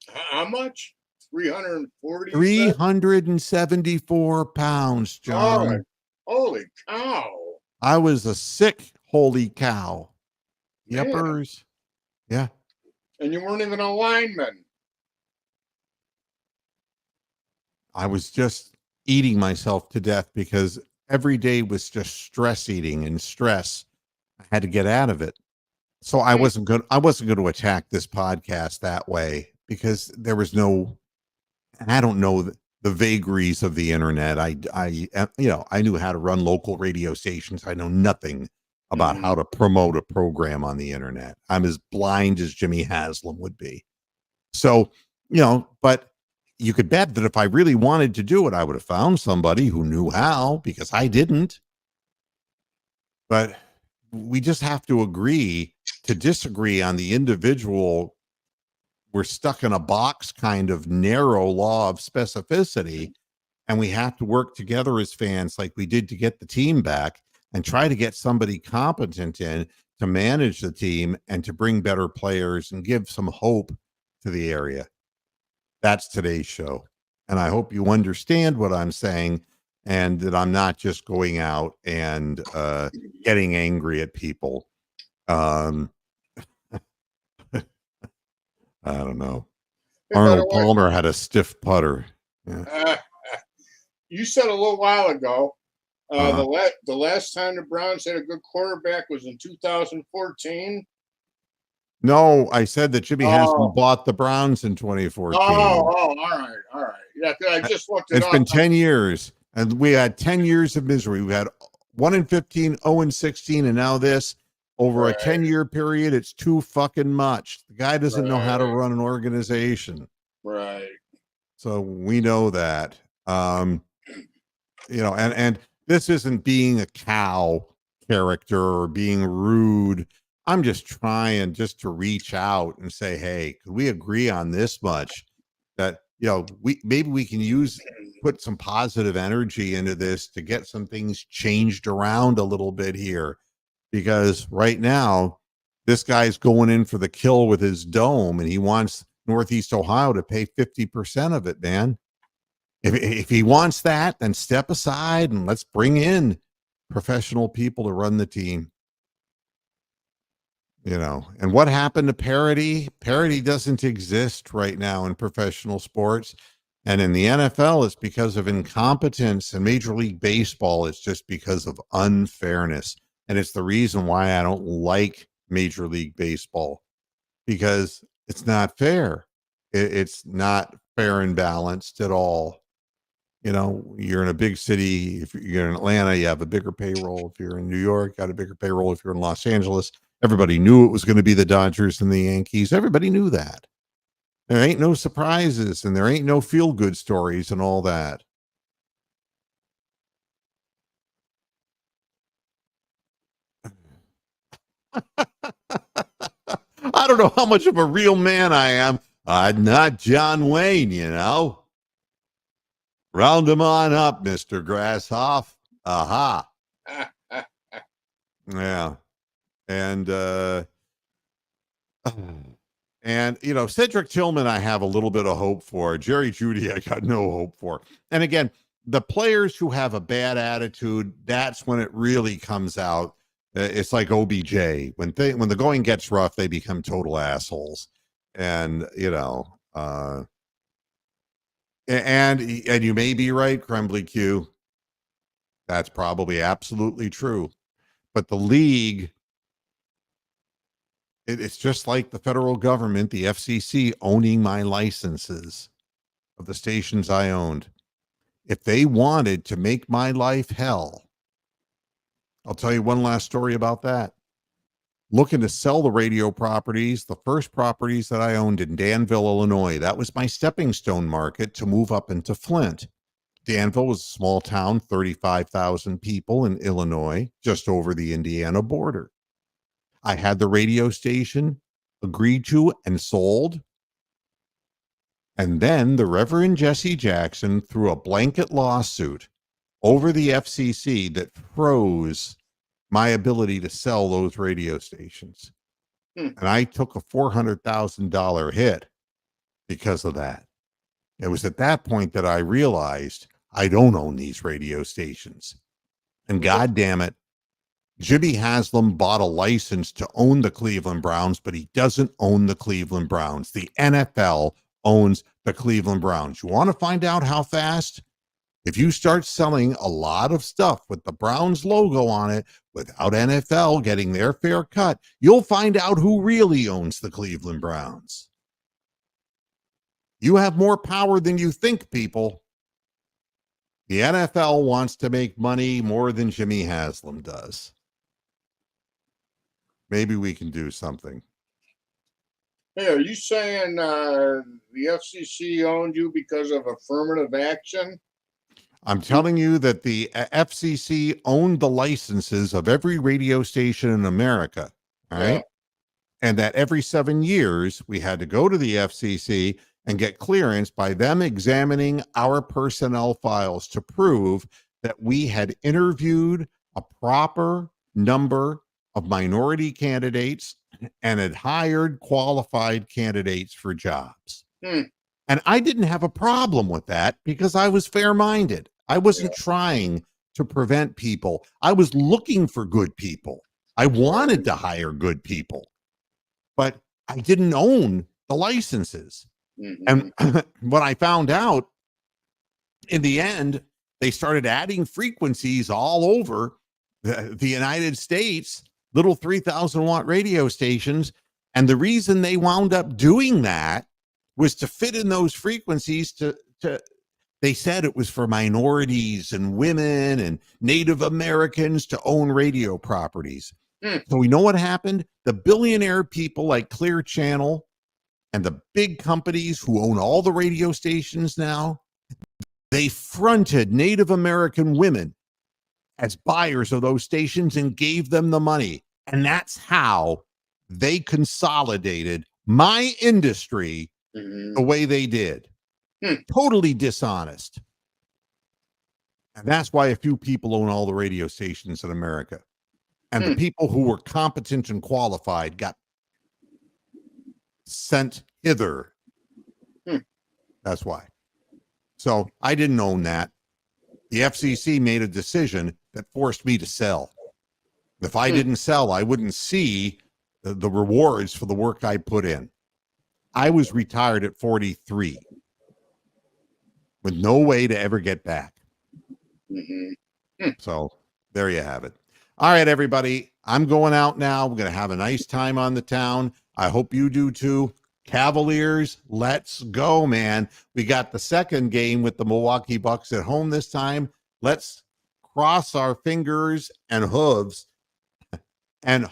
How much? 340? 374 pounds, John. Oh, holy cow. I was a sick holy cow. Man. Yepers. Yeah. And you weren't even a lineman. I was just eating myself to death because every day was just stress eating and stress. I had to get out of it. So I wasn't going to attack this podcast that way because there was no, I don't know the vagaries of the internet. I knew how to run local radio stations. I know nothing about how to promote a program on the internet. I'm as blind as Jimmy Haslam would be. So, but you could bet that if I really wanted to do it, I would have found somebody who knew how, because I didn't. But we just have to agree to disagree on the individual. We're stuck in a box kind of narrow law of specificity, and we have to work together as fans like we did to get the team back and try to get somebody competent in to manage the team and to bring better players and give some hope to the area. That's today's show. And I hope you understand what I'm saying and that I'm not just going out and getting angry at people. I don't know. Arnold Palmer had a stiff putter. Yeah. you said a little while ago, Uh, the last time the Browns had a good quarterback was in 2014. no, I said that Jimmy Haslam Oh, bought the Browns in oh, 2014. all right, all right. Yeah, 'cause I just looked it It's up. been 10 years, and we had 10 years of misery. We had 1 in 15, 0 and 16, and now this. Over a Right, 10-year period, it's too fucking much. The guy doesn't know how to right, run an organization. right. So we know that. And this isn't being a cow character or being rude. I'm just trying just to reach out and say, hey, could we agree on this much? That we can put some positive energy into this to get some things changed around a little bit here. Because right now, this guy's going in for the kill with his dome, and he wants Northeast Ohio to pay 50% of it, man. If he wants that, then step aside and let's bring in professional people to run the team. And what happened to parity? Parity doesn't exist right now in professional sports. And in the NFL, it's because of incompetence. And Major League Baseball, it's just because of unfairness. And it's the reason why I don't like Major League Baseball, because it's not fair. It's not fair and balanced at all. You're in a big city. If you're in Atlanta, you have a bigger payroll. If you're in New York, got a bigger payroll. If you're in Los Angeles, everybody knew it was going to be the Dodgers and the Yankees. Everybody knew that. There ain't no surprises and there ain't no feel good stories and all that. I don't know how much of a real man I am. I'm not John Wayne. Round him on up, Mr. Grasshoff. Aha. Yeah. And Cedric Tillman, I have a little bit of hope for. Jerry Judy, I got no hope for. And again, the players who have a bad attitude, that's when it really comes out. It's like OBJ. When the going gets rough, they become total assholes. And and you may be right, Crumbly Q. That's probably absolutely true. But the league, it's just like the federal government, the FCC owning my licenses of the stations I owned. If they wanted to make my life hell, I'll tell you one last story about that. Looking to sell the radio properties, the first properties that I owned in Danville, Illinois. That was my stepping stone market to move up into Flint. Danville was a small town, 35,000 people in Illinois, just over the Indiana border. I had the radio station agreed to and sold. And then the Reverend Jesse Jackson threw a blanket lawsuit over the FCC that froze my ability to sell those radio stations. And I took a $400,000 hit because of that. It was at that point that I realized I don't own these radio stations. And God damn it, Jimmy Haslam bought a license to own the Cleveland Browns, but he doesn't own the Cleveland Browns. The NFL owns the Cleveland Browns. You want to find out how fast? If you start selling a lot of stuff with the Browns logo on it without NFL getting their fair cut, you'll find out who really owns the Cleveland Browns. You have more power than you think, people. The NFL wants to make money more than Jimmy Haslam does. Maybe we can do something. Hey, are you saying the FCC owned you because of affirmative action? I'm telling you that the FCC owned the licenses of every radio station in America. All Yeah. right. And that every 7 years, we had to go to the FCC and get clearance by them examining our personnel files to prove that we had interviewed a proper number of minority candidates and had hired qualified candidates for jobs. And I didn't have a problem with that because I was fair-minded. I wasn't trying to prevent people. I was looking for good people. I wanted to hire good people, but I didn't own the licenses. And what I found out in the end they started adding frequencies all over the United States, little 3,000 watt radio stations. And the reason they wound up doing that was to fit in those frequencies to they said it was for minorities and women and Native Americans to own radio properties. So we know what happened. The billionaire people like Clear Channel and the big companies who own all the radio stations now, they fronted Native American women as buyers of those stations and gave them the money. And that's how they consolidated my industry the way they did. Totally dishonest. And that's why a few people own all the radio stations in America. And the people who were competent and qualified got sent hither. That's why. So I didn't own that. The FCC made a decision that forced me to sell. If I didn't sell, I wouldn't see the rewards for the work I put in. I was retired at 43 with no way to ever get back. So there you have it. All right, everybody. I'm going out now. We're going to have a nice time on the town. I hope you do too. Cavaliers, let's go, man. We got the second game with the Milwaukee Bucks at home this time. Let's cross our fingers and hooves and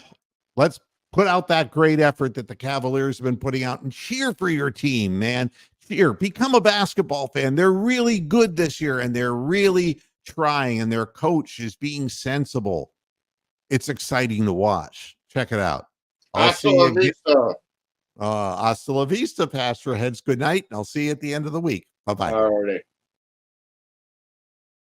let's put out that great effort that the Cavaliers have been putting out and cheer for your team, man. Cheer. Become a basketball fan. They're really good this year and they're really trying, and their coach is being sensible. It's exciting to watch. Check it out. Hasta la vista. Hasta la vista, Pastor Heads. Good night. And I'll see you at the end of the week. Bye-bye. All righty.